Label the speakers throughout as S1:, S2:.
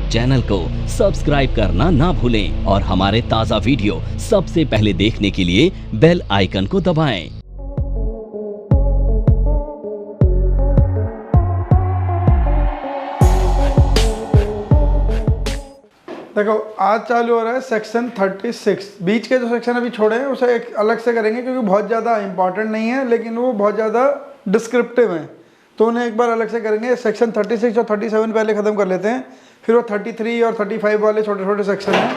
S1: Channel को subscribe करना ना भूलें और हमारे ताज़ा वीडियो सबसे पहले देखने के लिए बेल आइकन को दबाएं।
S2: देखो आज चालू हो रहा है सेक्शन 36। बीच के जो सेक्शन अभी छोड़े हैं उसे एक अलग से करेंगे क्योंकि बहुत ज़्यादा इंपॉर्टेंट नहीं है, लेकिन वो बहुत ज़्यादा डिस्क्रिप्टिव हैं, तो उन्हें एक बार अलग से करेंगे। सेक्शन 36 और 37 पहले ख़त्म कर लेते हैं, फिर वो 33 और 35 वाले छोटे छोटे सेक्शन हैं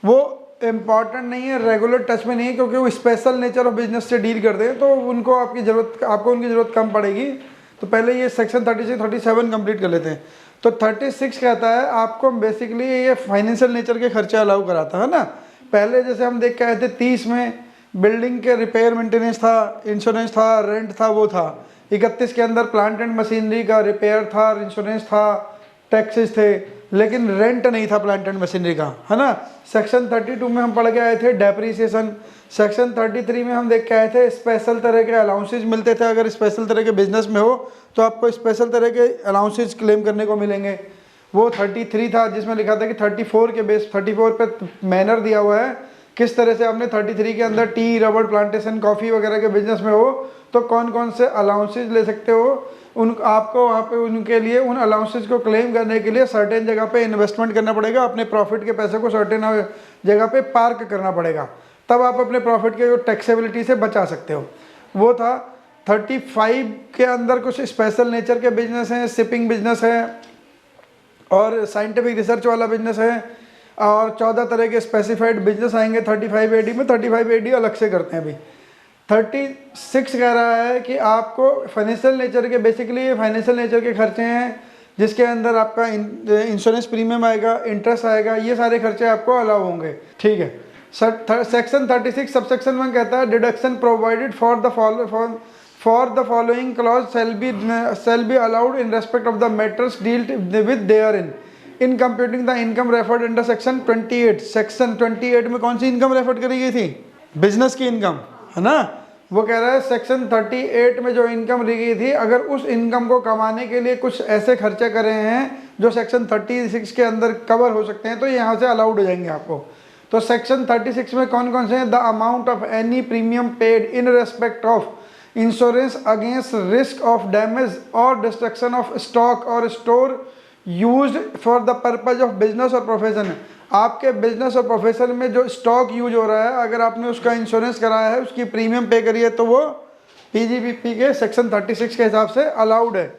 S2: वो इम्पॉर्टेंट नहीं है, रेगुलर टच में नहीं है, क्योंकि वो स्पेशल नेचर ऑफ बिजनेस से डील करते हैं, तो उनको आपको उनकी ज़रूरत कम पड़ेगी। तो पहले ये सेक्शन 36 37 कंप्लीट कर लेते हैं। तो 36 कहता है आपको बेसिकली ये फाइनेंशियल नेचर के खर्चे अलाउ कराता है ना। पहले जैसे हम देख के आए थे 30 में बिल्डिंग के रिपेयर मेंटेनेंस था, इंश्योरेंस था, रेंट था, वो था। 31 के अंदर प्लांट एंड मशीनरी का रिपेयर था, इंश्योरेंस था, टैक्सेस थे, लेकिन रेंट नहीं था प्लांट एंड मशीनरी का, है ना। सेक्शन 32 में हम पढ़ के आए थे डेप्रीसिएशन। सेक्शन 33 में हम देख के आए थे स्पेशल तरह के अलाउंसेज मिलते थे, अगर स्पेशल तरह के बिजनेस में हो तो आपको स्पेशल तरह के अलाउंसेज क्लेम करने को मिलेंगे। वो 33 था जिसमें लिखा था कि 34 के बेस 34 पे मैनर दिया हुआ है किस तरह से आपने 33 के अंदर टी, रबड़ प्लांटेशन, कॉफ़ी वगैरह के बिजनेस में हो तो कौन कौन से अलाउंसेज ले सकते हो। आपको वहाँ पे उनके लिए उन अलाउंसेज को क्लेम करने के लिए सर्टेन जगह पे इन्वेस्टमेंट करना पड़ेगा, अपने प्रॉफिट के पैसे को सर्टेन जगह पे पार्क करना पड़ेगा, तब आप अपने प्रॉफिट के टैक्सेबिलिटी से बचा सकते हो। वो था 35 के अंदर कुछ स्पेशल नेचर के बिजनेस हैं, शिपिंग बिजनेस है और साइंटिफिक रिसर्च वाला बिजनेस है, और 14 तरह के स्पेसिफाइड बिजनेस आएंगे 35 AD में। 35 AD अलग से करते हैं अभी। 36 कह रहा है कि आपको फाइनेंशियल नेचर के, बेसिकली ये फाइनेंशियल नेचर के खर्चे हैं जिसके अंदर आपका इंश्योरेंस प्रीमियम आएगा, इंटरेस्ट आएगा, ये सारे खर्चे आपको अलाउ होंगे, ठीक है। सेक्शन 36 सबसेक्शन 1 कहता है deduction provided for the following clause shall be allowed in respect of the matters dealt with therein in computing the income referred under section 28। Section 28 में कौन सी इनकम रेफर करी गई थी? बिजनेस की इनकम, है ना। वो कह रहा है सेक्शन 38 में जो इनकम ली गई थी, अगर उस इनकम को कमाने के लिए कुछ ऐसे खर्चे करे हैं जो सेक्शन 36 के अंदर कवर हो सकते हैं तो यहाँ से अलाउड हो जाएंगे आपको। तो सेक्शन 36 में कौन कौन से हैं? The amount of any premium paid in respect of insurance against risk of damage और डिस्ट्रक्शन ऑफ स्टॉक और store used for the purpose of business और प्रोफेशन। आपके बिजनेस और प्रोफेशन में जो स्टॉक यूज हो रहा है, अगर आपने उसका इंश्योरेंस कराया है, उसकी प्रीमियम पे करी है, तो वो PGBP के सेक्शन 36 के हिसाब से अलाउड है।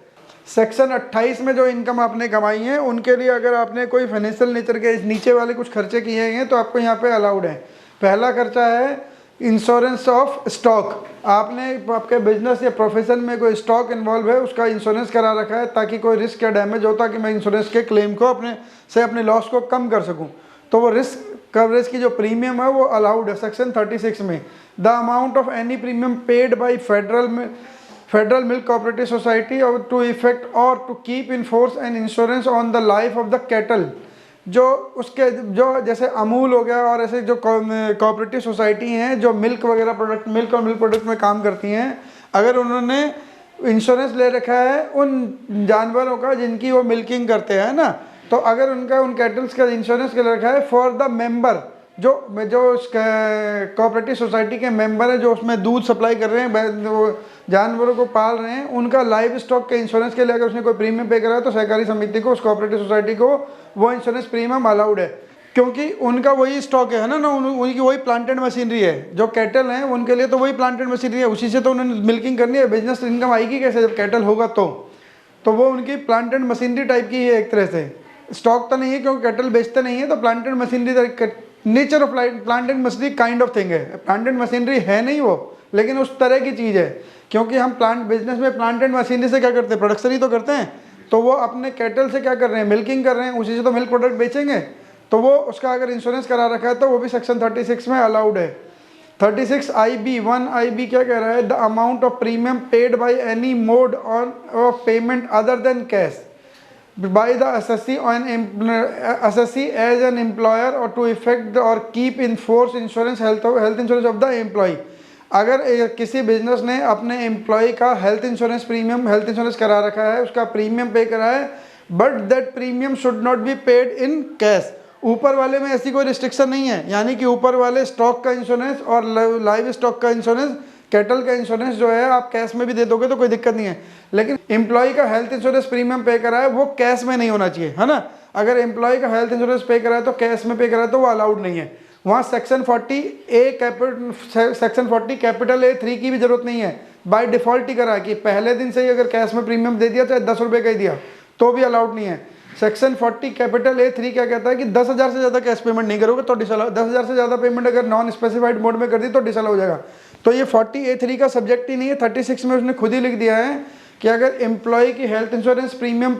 S2: सेक्शन 28 में जो इनकम आपने कमाई है उनके लिए अगर आपने कोई फाइनेंशियल नेचर के नीचे वाले कुछ खर्चे किए हैं तो आपको यहाँ पे अलाउड है। पहला खर्चा है इंश्योरेंस ऑफ स्टॉक। आपने आपके बिजनेस या प्रोफेशन में कोई स्टॉक इन्वॉल्व है, उसका इंश्योरेंस करा रखा है ताकि कोई रिस्क या डैमेज हो, ताकि मैं इंश्योरेंस के क्लेम को अपने लॉस को कम कर सकूं, तो वो रिस्क कवरेज की जो प्रीमियम है वो अलाउड है सेक्शन 36 में। The amount of any premium paid by federal milk cooperative society or to effect or to keep in force an insurance on the life of the cattle, जो जैसे अमूल हो गया और ऐसे जो कोऑपरेटिव सोसाइटी हैं जो मिल्क वगैरह प्रोडक्ट, मिल्क और मिल्क प्रोडक्ट में काम करती हैं, अगर उन्होंने इंश्योरेंस ले रखा है उन जानवरों का जिनकी वो मिल्किंग करते हैं ना, तो अगर उन कैटल्स का इंश्योरेंस ले रखा है फॉर द मेंबर, जो कोऑपरेटिव सोसाइटी के मेंबर हैं जो उसमें दूध सप्लाई कर रहे हैं, वो जानवरों को पाल रहे हैं, उनका लाइव स्टॉक के इंश्योरेंस के लिए अगर उसने कोई प्रीमियम पे करा है तो सहकारी समिति को, उस कोऑपरेटिव सोसाइटी को वो इंश्योरेंस प्रीमियम अलाउड है, क्योंकि उनका वही स्टॉक है ना, उनकी वही प्लांट एंड मशीनरी है। जो कैटल हैं उनके लिए तो वही प्लांट एंड मशीनरी है, उसी से तो उन्होंने मिल्किंग करनी है। बिजनेस इनकम आएगी कैसे जब कैटल होगा, तो वो उनकी प्लांट एंड मशीनरी टाइप की है एक तरह से। स्टॉक तो नहीं है क्योंकि कैटल बेचते नहीं है, तो plant and machinery nature of plant and machinery kind of thing है। प्लांट एंड मशीनरी है नहीं वो, लेकिन उस तरह की चीज़ है, क्योंकि हम प्लांट बिजनेस में प्लांट एंड मशीनरी से क्या करते हैं? प्रोडक्शन ही तो करते हैं। तो वो अपने कैटल से क्या कर रहे हैं? मिल्किंग कर रहे हैं, उसी से तो मिल्क प्रोडक्ट बेचेंगे। तो वो उसका अगर इंश्योरेंस करा रखा है तो वो भी सेक्शन 36 में अलाउड है। 36 IB 1 IB क्या कह रहा है? The amount of premium paid by any mode on off payment other than cash by the assessee as an employer or to effect or keep in force insurance health insurance of the employee। अगर किसी business ने अपने employ का health insurance करा रखा है, उसका premium पे करा है but that premium should not be paid in cash. ऊपर वाले में ऐसी कोई रिस्ट्रिक्शन नहीं है, यानी कि ऊपर वाले स्टॉक का इंश्योरेंस और लाइव स्टॉक का इंश्योरेंस, कैटल का इंश्योरेंस जो है आप कैश में भी दे दोगे तो कोई दिक्कत नहीं है, लेकिन एम्प्लॉय का हेल्थ इंश्योरेंस प्रीमियम पे करा है वो कैश में नहीं होना चाहिए, है ना। अगर एम्प्लॉय का हेल्थ इंश्योरेंस पे करा है तो कैश में पे करा है तो वो अलाउड नहीं है। वहाँ सेक्शन 40 कैपिटल A3 की भी जरूरत नहीं है, बाय डिफॉल्ट ही करा है कि पहले दिन से ही अगर कैश में प्रीमियम दे दिया चाहे 10 रुपये का ही दिया तो भी अलाउड नहीं है। सेक्शन 40 कैपिटल A3 क्या कहता है कि 10,000 से ज़्यादा कैश पेमेंट नहीं करोगे तो डिसअलाउ, 10,000 से ज़्यादा पेमेंट अगर नॉन स्पेसिफाइड मोड में कर दी तो डिसअलाउ हो जाएगा। तो ये 40A3 का सब्जेक्ट ही नहीं है, 36 में उसने खुद ही लिख दिया है कि अगर एम्प्लॉय की हेल्थ इंश्योरेंस प्रीमियम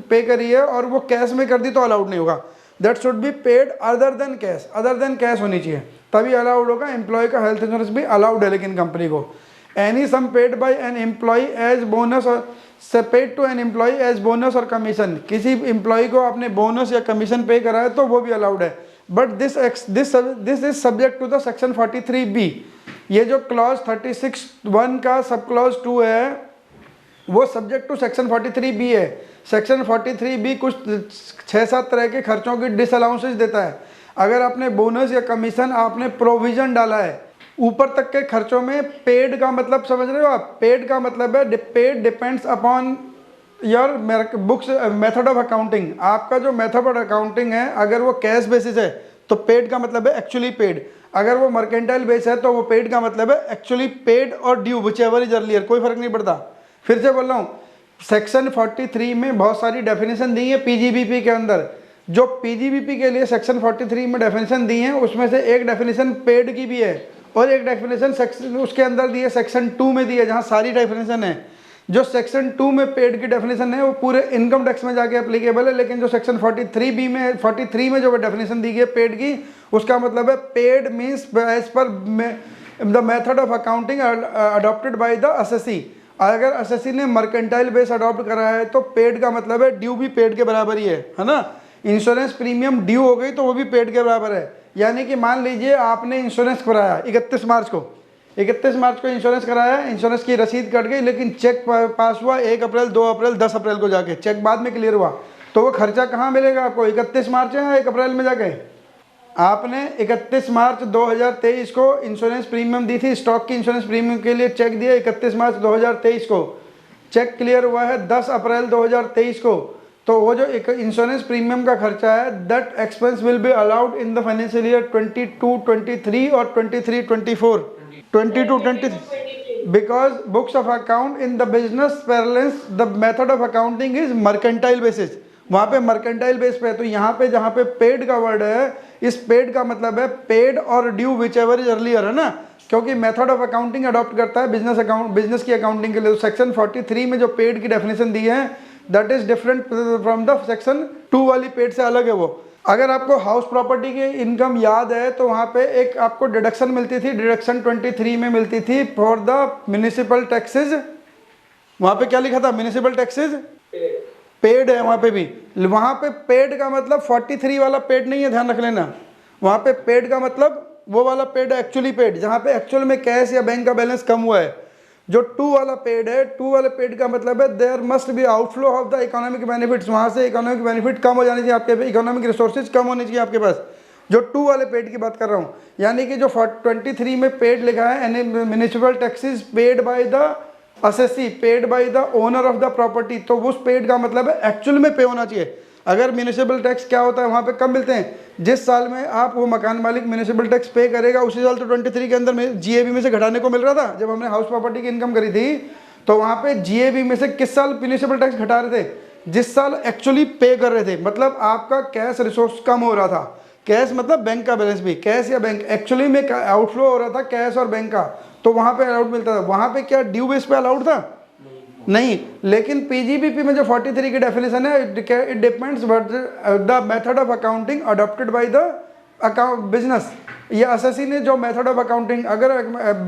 S2: पे करी है और वो कैश में कर दी तो अलाउड नहीं होगा। That should be paid other than cash, other than cash होनी चाहिए तभी अलाउड होगा। एम्प्लॉय का हेल्थ इंश्योरेंस भी अलाउड है लेकिन कंपनी को। Any sum paid by an employee as bonus or paid to an employee as bonus और कमीशन, किसी एम्प्लॉय को आपने बोनस या कमीशन पे करा है तो वो भी अलाउड है। But this is subject to the section 43B। ये जो क्लॉज 36(1) का सब क्लॉज 2 है वो सब्जेक्ट टू सेक्शन 43B है। सेक्शन 43B कुछ 6-7 तरह के खर्चों की डिसअलाउंसेस देता है। अगर आपने बोनस या कमीशन आपने प्रोविजन डाला है ऊपर तक के खर्चों में, पेड का मतलब समझ रहे हो आप, पेड का मतलब है paid depends upon your books method of accounting. आपका जो मेथड ऑफ अकाउंटिंग है अगर वो कैश बेसिस है तो पेड का मतलब है एक्चुअली पेड, अगर वो मर्केंटाइल बेस है तो वो पेड का मतलब है एक्चुअली पेड और ड्यू व्हिचएवर इज अर्लियर, कोई फर्क नहीं पड़ता। फिर से बोल रहा हूँ, सेक्शन 43 में बहुत सारी डेफिनेशन दी है पीजीबीपी के अंदर। जो पीजीबीपी के लिए सेक्शन 43 में डेफिनेशन दी है उसमें से एक डेफिनेशन पेड की भी है और एक डेफिनेशन सेक्शन उसके अंदर दी है सेक्शन 2 में दी है जहाँ सारी डेफिनेशन है। जो सेक्शन 2 में पेड की डेफिनेशन है वो पूरे इनकम टैक्स में जाके एप्लीकेबल है, लेकिन जो सेक्शन 43 में जो डेफिनेशन दी गई है पेड की, उसका मतलब है paid means as per the method of accounting adopted by the assessee. अगर एसएससी ने मर्केंटाइल बेस अडॉप्ट करा है तो पेड का मतलब है ड्यू भी पेड के बराबर ही है ना। इंश्योरेंस प्रीमियम ड्यू हो गई तो वो भी पेड के बराबर है। यानी कि मान लीजिए आपने इंश्योरेंस कराया 31 मार्च को इंश्योरेंस कराया, इंश्योरेंस की रसीद कट गई, लेकिन चेक पास हुआ 1 अप्रैल, 2 अप्रैल, 10 अप्रैल को जाके, चेक बाद में क्लियर हुआ, तो वो खर्चा कहाँ मिलेगा आपको? 31 मार्च या 1 अप्रैल में जाके। आपने 31 मार्च 2023 को इंश्योरेंस प्रीमियम दी थी, स्टॉक की इंश्योरेंस प्रीमियम के लिए चेक दिया 31 मार्च 2023 को, चेक क्लियर हुआ है 10 अप्रैल 2023 को, तो वो जो एक इंश्योरेंस प्रीमियम का खर्चा है that expense will be allowed in the financial year 22-23 और 23-24, 22-23 because books of account in the business parallels the method of accounting is mercantile basis. वहाँ पे मर्केंटाइल बेस पे है, तो यहाँ पे जहाँ पे पेड का वर्ड है, इस पेड का मतलब है पेड और due which ever is earlier, है ना, क्योंकि मेथड ऑफ अकाउंटिंग अडॉप्ट करता है बिजनेस की अकाउंटिंग के लिए। तो सेक्शन 43 में जो पेड की डेफिनेशन दी है that is different from the section 2 वाली पेड से अलग है वो। अगर आपको हाउस प्रॉपर्टी की इनकम याद है तो वहाँ पे एक आपको डिडक्शन मिलती थी, डिडक्शन 23 में मिलती थी फॉर द म्यूनिसिपल टैक्सेज। वहाँ पे क्या लिखा था? म्यूनिसिपल टैक्सेज पेड है वहाँ पे भी। वहाँ पे पेड का मतलब 43 वाला पेड नहीं है, ध्यान रख लेना। वहाँ पे पेड का मतलब वो वाला पेड है एक्चुअली पेड, जहाँ पे एक्चुअल में कैश या बैंक का बैलेंस कम हुआ है। जो 2 वाला पेड है, 2 वाले पेड का मतलब है there must be outflow of the economic benefits, वहाँ से इकोनॉमिक बेनिफिट कम हो जानी चाहिए आपके पास, इकोनॉमिक रिसोर्सेज कम होनी चाहिए आपके पास। जो 2 वाले पेड की बात कर रहा हूँ, यानी कि जो 23 में पेड लिखा है any municipal taxes paid by the assessee paid by the owner of the property, तो उस पेड का मतलब है एक्चुअल में पे होना चाहिए। अगर म्यूनिसिपल टैक्स क्या होता है वहाँ पे कब मिलते हैं? जिस साल में आप वो मकान मालिक म्यूनिसिपल टैक्स पे करेगा उसी साल। तो 23 के अंदर में जीएबी में से घटाने को मिल रहा था जब हमने हाउस प्रॉपर्टी की इनकम करी थी, तो वहाँ पे जीएबी में से किस साल म्यूनिसिपल टैक्स घटा रहे थे? जिस साल एक्चुअली पे कर रहे थे, मतलब आपका कैश रिसोर्स कम हो रहा था। कैश मतलब बैंक का बैलेंस भी, कैश या बैंक एक्चुअली में आउटफ्लो हो रहा था कैश और बैंक का, तो वहाँ पे अलाउड मिलता था। वहाँ पे क्या ड्यू बेस पे अलाउड था? नहीं। लेकिन पीजीबीपी में जो 43 की डेफिनेशन है, it depends the method of accounting adopted by the account business. ये एसएससी ने जो मेथड ऑफ अकाउंटिंग, अगर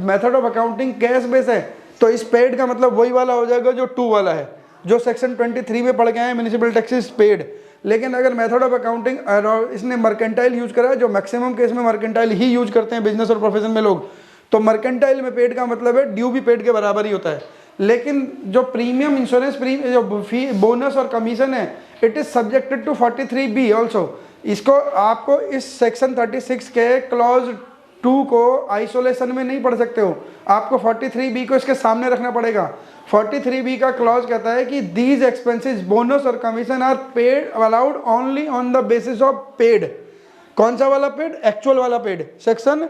S2: method of accounting cash base है तो इस पेड का मतलब वही वाला हो जाएगा जो 2 वाला है, जो सेक्शन 23 में पढ़ गए हैं म्यूनिसिपल टैक्सेस पेड। लेकिन अगर मेथड ऑफ अकाउंटिंग इसने मर्केंटाइल यूज करा है, जो मैक्सिमम केस में मर्केंटाइल ही यूज करते हैं बिजनेस और प्रोफेशन में लोग, तो मर्केंटाइल में पेड का मतलब है ड्यू भी पेड के बराबर ही होता है। लेकिन जो प्रीमियम इंश्योरेंस जो फी बोनस और कमीशन है it is subjected to 43B also. इसको आपको इस सेक्शन 36 के क्लॉज 2 को आइसोलेशन में नहीं पढ़ सकते हो, आपको 43B को इसके सामने रखना पड़ेगा। 43B का क्लॉज कहता है कि दीज एक्सपेंसेस बोनस और commission are paid allowed only on the basis of paid. कौन सा वाला पेड? एक्चुअल वाला पेड, सेक्शन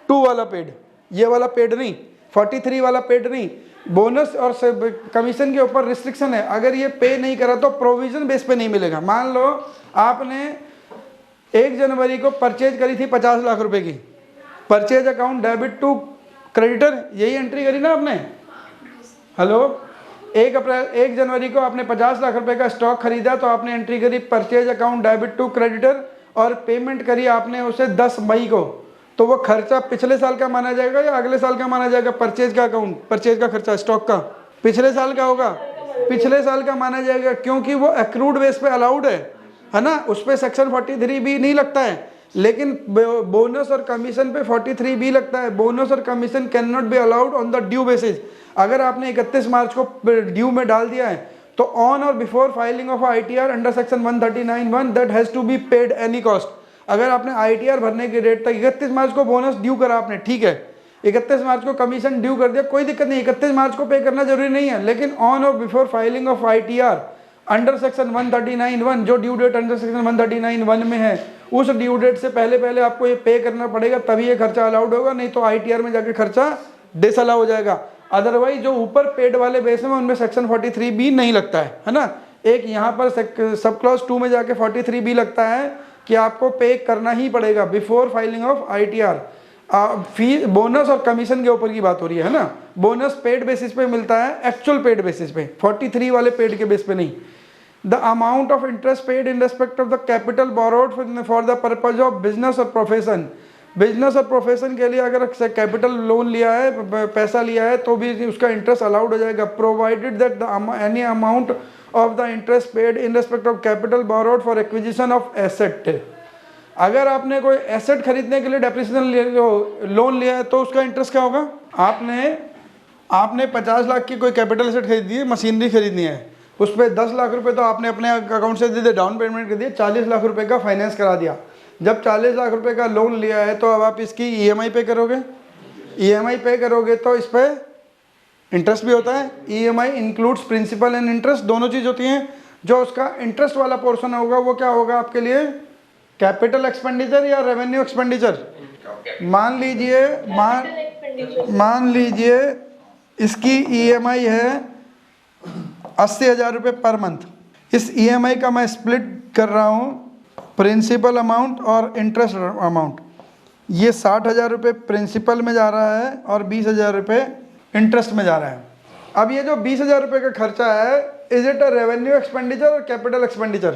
S2: 2 वाला पेड, ये वाला पेड नहीं, 43 वाला पेड नहीं। बोनस और कमीशन के ऊपर रिस्ट्रिक्शन है, अगर ये पे नहीं करा तो प्रोविजन बेस पे नहीं मिलेगा। मान लो आपने 1 जनवरी को परचेज करी थी 50 लाख रुपए की, purchase account debit to creditor, यही एंट्री करी ना आपने? हेलो, 1 जनवरी को आपने 50 लाख रुपए का स्टॉक खरीदा तो आपने एंट्री करी purchase account debit to creditor और पेमेंट करी आपने उसे 10 मई को, तो वो खर्चा पिछले साल का माना जाएगा या अगले साल का माना जाएगा? परचेज का अकाउंट, परचेज का खर्चा स्टॉक का पिछले साल का होगा, पिछले साल का माना जाएगा, क्योंकि वो एक्रूड बेस पे अलाउड है ना, उस पर सेक्शन 43B नहीं लगता है। लेकिन बोनस और कमीशन पे 43B लगता है। बोनस और commission can not be allowed on the due basis. अगर आपने 31 मार्च को ड्यू में डाल दिया है तो on or before filing of ITR under section 139(1) that has to be paid any cost. अगर आपने ITR भरने की डेट तक 31 मार्च को बोनस ड्यू करा आपने, ठीक है, 31 मार्च को कमीशन ड्यू कर दिया, कोई दिक्कत नहीं, 31 मार्च को पे करना जरूरी नहीं है, लेकिन on or before filing of ITR under section 139(1) जो ड्यू डेट अंडर सेक्शन 139(1) में है, उस ड्यू डेट से पहले पहले आपको ये पे करना पड़ेगा, तभी ये खर्चा अलाउड होगा, नहीं तो ITR में जाके खर्चा डिसअलाउ हो जाएगा। अदरवाइज जो ऊपर पेड वाले बेस में उनमें सेक्शन 43B नहीं लगता है ना। एक यहाँ पर सब क्लॉज 2 में जाके 43B लगता है कि आपको पे करना ही पड़ेगा before filing of ITR। Fee bonus और कमीशन के ऊपर की बात हो रही है ना। बोनस पेड बेसिस पे मिलता है, एक्चुअल पेड बेसिस पे, 43 वाले पेड के बेस पे नहीं। The amount of interest paid in respect of the capital borrowed for the purpose of business और प्रोफेशन। बिजनेस और प्रोफेशन के लिए अगर कैपिटल लोन लिया है, पैसा लिया है, तो भी उसका इंटरेस्ट अलाउड हो जाएगा, provided that any amount of the interest paid in respect of capital borrowed for acquisition of asset. अगर आपने कोई एसेट खरीदने के लिए डेप्रिसिएशन लोन लिया है तो उसका इंटरेस्ट क्या होगा? आपने 50 लाख की कोई कैपिटल एसेट खरीदी है, मशीनरी खरीदनी है, उस पर 10 लाख रुपए तो आपने अपने अकाउंट से दे दिए, डाउन पेमेंट कर दिया, 40 लाख रुपए का फाइनेंस करा दिया। जब 40 लाख रुपए का लोन लिया है तो अब आप इसकी EMI पे करोगे, EMI पे करोगे तो इस पर इंटरेस्ट भी होता है। EMI includes principal and interest, दोनों चीज़ होती हैं। जो उसका इंटरेस्ट वाला पोर्शन होगा वो क्या होगा आपके लिए? कैपिटल एक्सपेंडिचर या रेवेन्यू एक्सपेंडिचर? मान लीजिए इसकी EMI है 80,000 रुपये पर मंथ। इस EMI का मैं स्प्लिट कर रहा हूँ प्रिंसिपल अमाउंट और इंटरेस्ट अमाउंट। ये 60,000 रुपये प्रिंसिपल में जा रहा है और 20,000 रुपये इंटरेस्ट में जा रहा है। अब ये जो 20,000 रुपये का खर्चा है, is it a revenue expenditure और कैपिटल एक्सपेंडिचर?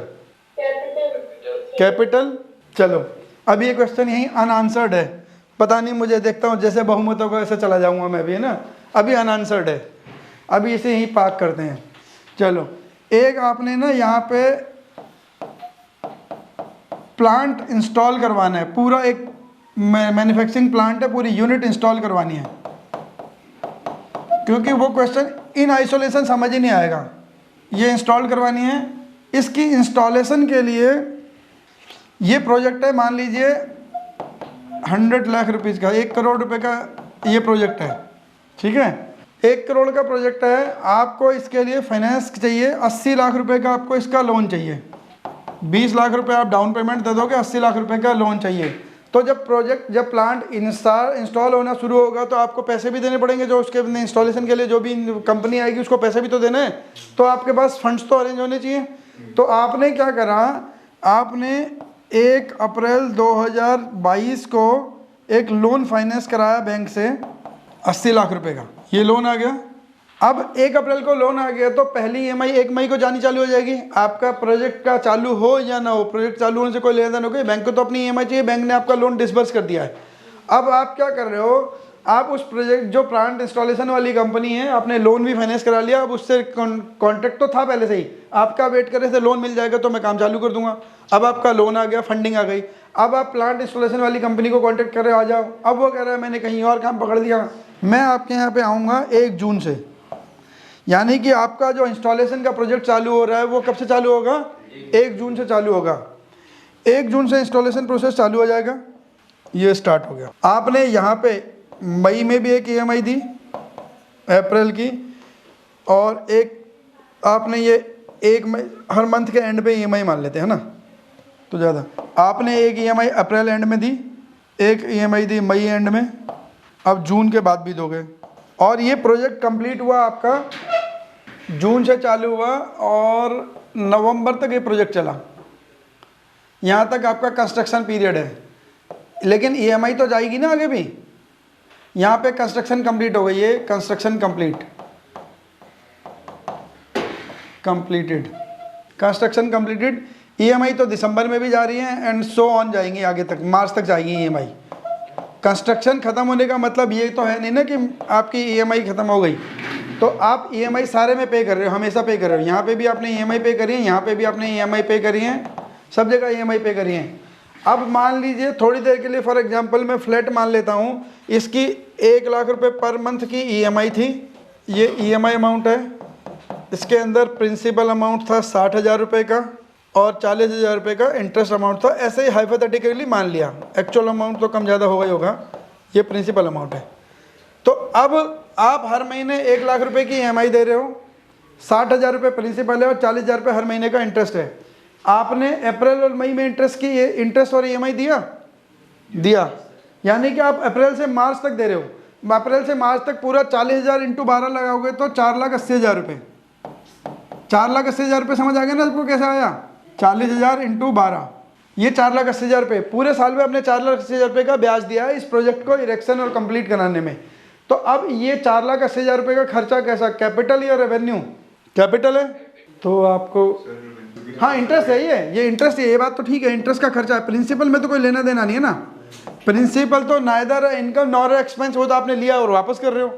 S2: कैपिटल। चलो अब ये क्वेश्चन यही अनआंसर्ड है, पता नहीं, मुझे देखता हूँ जैसे बहुमत होगा ऐसे चला जाऊँगा मैं भी, है ना। अभी अनआंसर्ड है, अभी इसे यहीं पाक करते हैं। चलो, एक आपने ना यहाँ पे प्लांट इंस्टॉल करवाना है, पूरा एक मैन्युफैक्चरिंग प्लांट है, पूरी यूनिट इंस्टॉल करवानी है, क्योंकि वो क्वेश्चन इन आइसोलेशन समझ ही नहीं आएगा। ये इंस्टॉल करवानी है, इसकी इंस्टॉलेशन के लिए ये प्रोजेक्ट है, मान लीजिए 100 लाख रुपीज़ का, 1 करोड़ रुपए का ये प्रोजेक्ट है, ठीक है। 1 करोड़ का प्रोजेक्ट है, आपको इसके लिए फाइनेंस चाहिए 80 लाख रुपए का, आपको इसका लोन चाहिए। 20 लाख रुपए आप डाउन पेमेंट दे दोगे, 80 लाख रुपए का लोन चाहिए। तो जब प्लांट इंस्टॉल होना शुरू होगा तो आपको पैसे भी देने पड़ेंगे, जो उसके इंस्टॉलेशन के लिए जो भी कंपनी आएगी उसको पैसे भी तो देने हैं, तो आपके पास फंड्स तो अरेंज होने चाहिए। तो आपने क्या करा, आपने 1 अप्रैल 2022 को एक लोन फाइनेंस कराया बैंक से 80 लाख रुपए का, ये लोन आ गया। अब 1 अप्रैल को लोन आ गया तो पहली EMI 1 मई को जानी चालू हो जाएगी। आपका प्रोजेक्ट का चालू हो या ना हो, प्रोजेक्ट चालू होने से कोई लेना देन हो गई, बैंक को तो अपनी EMI चाहिए, बैंक ने आपका लोन डिसबर्स कर दिया है। अब आप क्या कर रहे हो, आप उस प्रोजेक्ट जो प्लांट इंस्टॉलेशन वाली कंपनी है, आपने लोन भी फाइनेंस करा लिया, अब उससे कॉन्ट्रैक्ट तो था पहले से ही, आपका वेट करे से लोन मिल जाएगा तो मैं काम चालू कर दूंगा। अब आपका लोन आ गया, फंडिंग आ गई, अब आप प्लांट इंस्टॉलेशन वाली कंपनी को कॉन्टैक्ट कर रहे हो, आ जाओ। अब वो कह रहा है मैंने कहीं और काम पकड़ दिया, मैं आपके यहाँ पे आऊँगा 1 जून से। यानी कि आपका जो इंस्टॉलेशन का प्रोजेक्ट चालू हो रहा है वो कब से चालू होगा? 1 जून से चालू होगा। 1 जून से इंस्टॉलेशन प्रोसेस चालू हो जाएगा। ये स्टार्ट हो गया। आपने यहाँ पे मई में भी एक EMI दी, अप्रैल की, और एक आपने ये एक हर मंथ के एंड पे EMI मान लेते हैं ना, तो ज़्यादा। आपने एक EMI अप्रैल एंड में दी, एक EMI दी मई एंड में, अब जून के बाद भी दोगे। और ये प्रोजेक्ट कंप्लीट हुआ आपका, जून से चालू हुआ और नवंबर तक ये प्रोजेक्ट चला। यहाँ तक आपका कंस्ट्रक्शन पीरियड है, लेकिन EMI तो जाएगी ना आगे भी। यहाँ पे कंस्ट्रक्शन कंप्लीट हो गई है, construction completed, construction completed. EMI तो दिसंबर में भी जा रही है एंड सो ऑन जाएंगी आगे तक, मार्च तक जाएगी EMI। कंस्ट्रक्शन ख़त्म होने का मतलब ये तो है नहीं ना कि आपकी EMI ख़त्म हो गई, तो आप EMI सारे में पे कर रहे हो, हमेशा पे कर रहे हो। यहाँ पे भी आपने EMI पे करी है, यहाँ पे भी आपने EMI पे करी है, सब जगह EMI पे करी है। अब मान लीजिए थोड़ी देर के लिए फॉर एग्जांपल मैं फ्लैट मान लेता हूँ, इसकी 1 लाख रुपए पर मंथ की EMI थी, ये EMI अमाउंट है। इसके अंदर प्रिंसिपल अमाउंट था 60,000 रुपये का और 40,000 रुपये का इंटरेस्ट अमाउंट था। ऐसे ही हाइपोथेटिकली मान लिया, एक्चुअल अमाउंट तो कम ज़्यादा होगा ही होगा। ये प्रिंसिपल अमाउंट है। तो अब आप हर महीने 1 लाख रुपए की EMI दे रहे हो, 60,000 रुपये प्रिंसिपल है और 40,000 रुपये हर महीने का इंटरेस्ट है। आपने अप्रैल और मई में इंटरेस्ट और EMI दिया, यानी कि आप अप्रैल से मार्च तक दे रहे हो। अप्रैल से मार्च तक पूरा 40,000 इंटू 12 लगाओगे तो 4,80,000 रुपये। 4,80,000 रुपये समझ आ गया ना आपको कैसे आया? 40,000 इंटू 12, ये 4,80,000 रुपये। पूरे साल में आपने 4,80,000 रुपये का ब्याज दिया है इस प्रोजेक्ट को इरेक्शन और कंप्लीट कराने में। तो अब ये 4,80,000 रुपये का खर्चा कैसा, कैपिटल या रेवेन्यू? कैपिटल है, तो आपको हाँ इंटरेस्ट है, ये इंटरेस्ट है, ये बात तो ठीक है, इंटरेस्ट का खर्चा है। प्रिंसिपल में तो कोई लेना देना नहीं है ना। प्रिंसिपल तो नाइदर इनकम नॉर एक्सपेंस, वो तो आपने लिया और वापस कर रहे हो।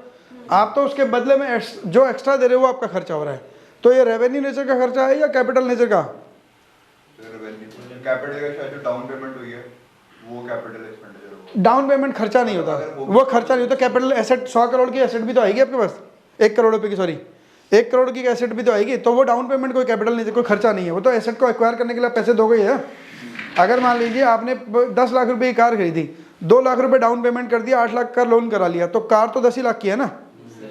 S2: आप तो उसके बदले में जो एक्स्ट्रा दे रहे हो वो आपका खर्चा हो रहा है। तो ये रेवेन्यू नेचर का खर्चा है या कैपिटल नेचर का?
S3: कैपिटल का शायद जो डाउन पेमेंट हुई है वो कैपिटल एक्सपेंडिचर होगा।
S2: डाउन पेमेंट खर्चा नहीं होता, वो खर्चा नहीं होता। कैपिटल एसेट 100 करोड़ की एसेट भी तो आएगी आपके पास, 1 करोड़ रुपए की, सॉरी 1 करोड़ की एसेट भी तो आएगी। तो वो डाउन पेमेंट कोई कैपिटल नहीं, कोई खर्चा नहीं है, वो तो एसेट को एक्वायर करने के लिए पैसे दोगे ही है। अगर मान लीजिए आपने 10 लाख रुपए की कार खरीदी, 2 लाख रुपए डाउन पेमेंट कर दिया, 8 लाख का लोन करा लिया, तो कार तो 10 ही लाख की है ना,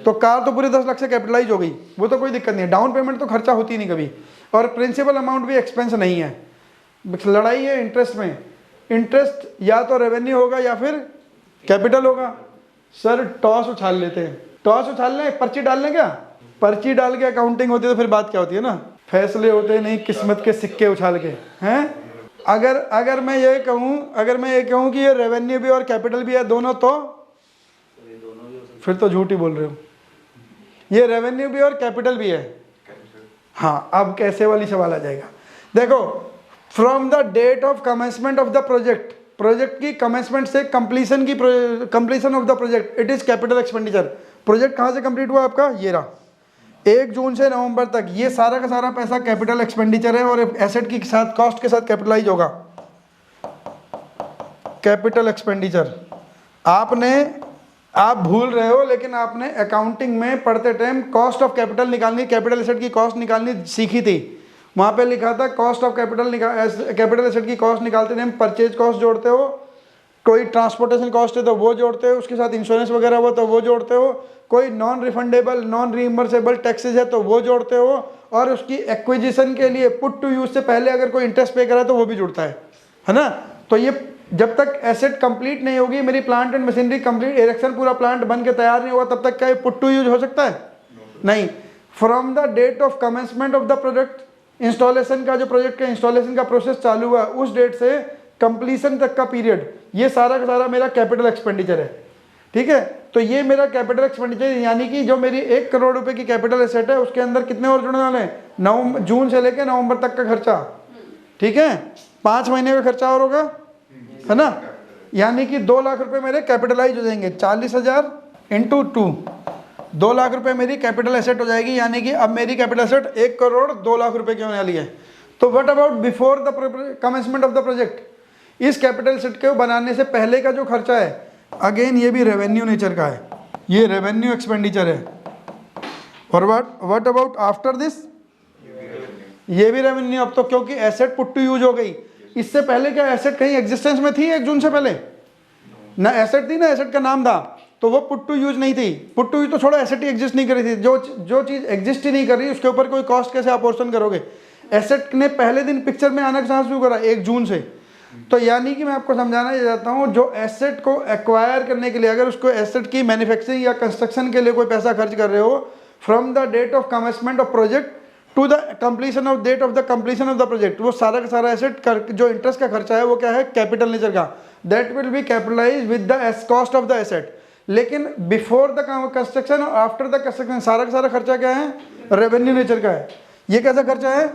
S2: तो कार तो पूरे 10 लाख से कैपिटलाइज हो गई, वो तो कोई दिक्कत नहीं है। डाउन पेमेंट तो खर्चा होती नहीं कभी, और प्रिंसिपल अमाउंट भी एक्सपेंस नहीं है। लड़ाई है इंटरेस्ट में, इंटरेस्ट या तो रेवेन्यू होगा या फिर कैपिटल होगा। सर टॉस उछाल लेते हैं, टॉस उछाल लें, पर्ची डाल लें क्या? पर्ची डाल के अकाउंटिंग होती है तो फिर बात क्या होती है ना, फैसले होते नहीं किस्मत के सिक्के उछाल के हैं। अगर मैं ये कहूँ कि ये रेवेन्यू भी और कैपिटल भी है दोनों, तो फिर तो झूठ ही बोल रहे हो। ये रेवेन्यू भी और कैपिटल भी है। हाँ, अब कैसे वाली सवाल आ जाएगा। देखो, from the date of commencement of the project की कमेंसमेंट से completion of the project, it is capital expenditure. Project कहाँ से कंप्लीट हुआ आपका? ये रहा, 1 जून से नवंबर तक, ये सारा का सारा पैसा कैपिटल एक्सपेंडिचर है और एसेट के साथ, कॉस्ट के साथ कैपिटलाइज होगा। कैपिटल एक्सपेंडिचर आप भूल रहे हो, लेकिन आपने अकाउंटिंग में पढ़ते टाइम कॉस्ट ऑफ कैपिटल निकालनी, कैपिटल एसेट की कॉस्ट निकालनी सीखी थी। वहाँ पे लिखा था कॉस्ट ऑफ कैपिटल एसेट की कॉस्ट निकालते टाइम परचेज कॉस्ट जोड़ते हो, कोई ट्रांसपोर्टेशन कॉस्ट है तो वो जोड़ते हो, उसके साथ इंश्योरेंस वगैरह हुआ तो वो जोड़ते हो, कोई नॉन रिफंडेबल नॉन रीइंबर्सेबल टैक्सेज है तो वो जोड़ते हो, और उसकी एक्विजिशन के लिए पुट टू यूज से पहले अगर कोई इंटरेस्ट पे करा तो वो भी जुड़ता है ना। तो ये जब तक एसेट कंप्लीट नहीं होगी, मेरी plant and machinery complete, erection पूरा प्लांट बन के तैयार नहीं हुआ, तब तक क्या ये पुट टू यूज हो सकता है? नहीं। From the date of commencement of the project, installation का जो प्रोजेक्ट का इंस्टॉलेशन का प्रोसेस चालू हुआ उस डेट से कंप्लीशन तक का पीरियड, ये सारा का सारा मेरा कैपिटल एक्सपेंडिचर है। ठीक है, तो ये मेरा कैपिटल एक्सपेंडिचर, यानी कि जो मेरी 1 करोड़ रुपए की कैपिटल एसेट है उसके अंदर कितने और जुड़ने वाले हैं? जून से लेकर नवंबर तक का खर्चा। ठीक है, 5 महीने का खर्चा और होगा, है ना, यानी कि 2 लाख रुपए मेरे कैपिटलाइज हो जाएंगे। 40,000 इंटू 2, 2 लाख रुपए मेरी कैपिटल एसेट हो जाएगी, यानी कि अब मेरी कैपिटल एसेट 1 करोड़ 2 लाख रुपए की होने वाली है। तो what about before the commencement of the project? इस कैपिटल एसेट को बनाने से पहले का जो खर्चा है, अगेन ये भी रेवेन्यू नेचर का है, ये रेवेन्यू एक्सपेंडिचर है। और व्हाट अबाउट आफ्टर दिस, ये भी रेवेन्यू। अब तो क्योंकि एसेट पुट टू यूज हो गई, इससे पहले क्या एसेट कहीं एग्जिस्टेंस में थी 1 जून से पहले? ना एसेट थी ना एसेट का नाम था, तो वो पुट टू यूज नहीं थी। पुट टू यूज तो छोड़ो, एसेट ही एग्जिस्ट नहीं कर रही थी। जो चीज एग्जिस्ट ही नहीं कर रही उसके ऊपर कोई कॉस्ट कैसे अपोर्शन करोगे? एसेट ने पहले दिन पिक्चर में आना कहाँ शुरू करा? 1 जून से। तो यानी कि मैं आपको समझाना चाहता हूँ, जो एसेट को एक्वायर करने के लिए अगर उसको एसेट की मैन्युफैक्चरिंग या कंस्ट्रक्शन के लिए कोई पैसा खर्च कर रहे हो, from the date of commencement of project to the completion of date of the completion of the project, वो सारा का सारा एसेट जो इंटरेस्ट का खर्चा है वो क्या है? कैपिटल नेचर का। That will be capitalise with the cost of the asset. लेकिन बिफोर द कंस्ट्रक्शन और आफ्टर द कंस्ट्रक्शन सारा का सारा खर्चा क्या है? रेवेन्यू नेचर का है। ये कैसा खर्चा है?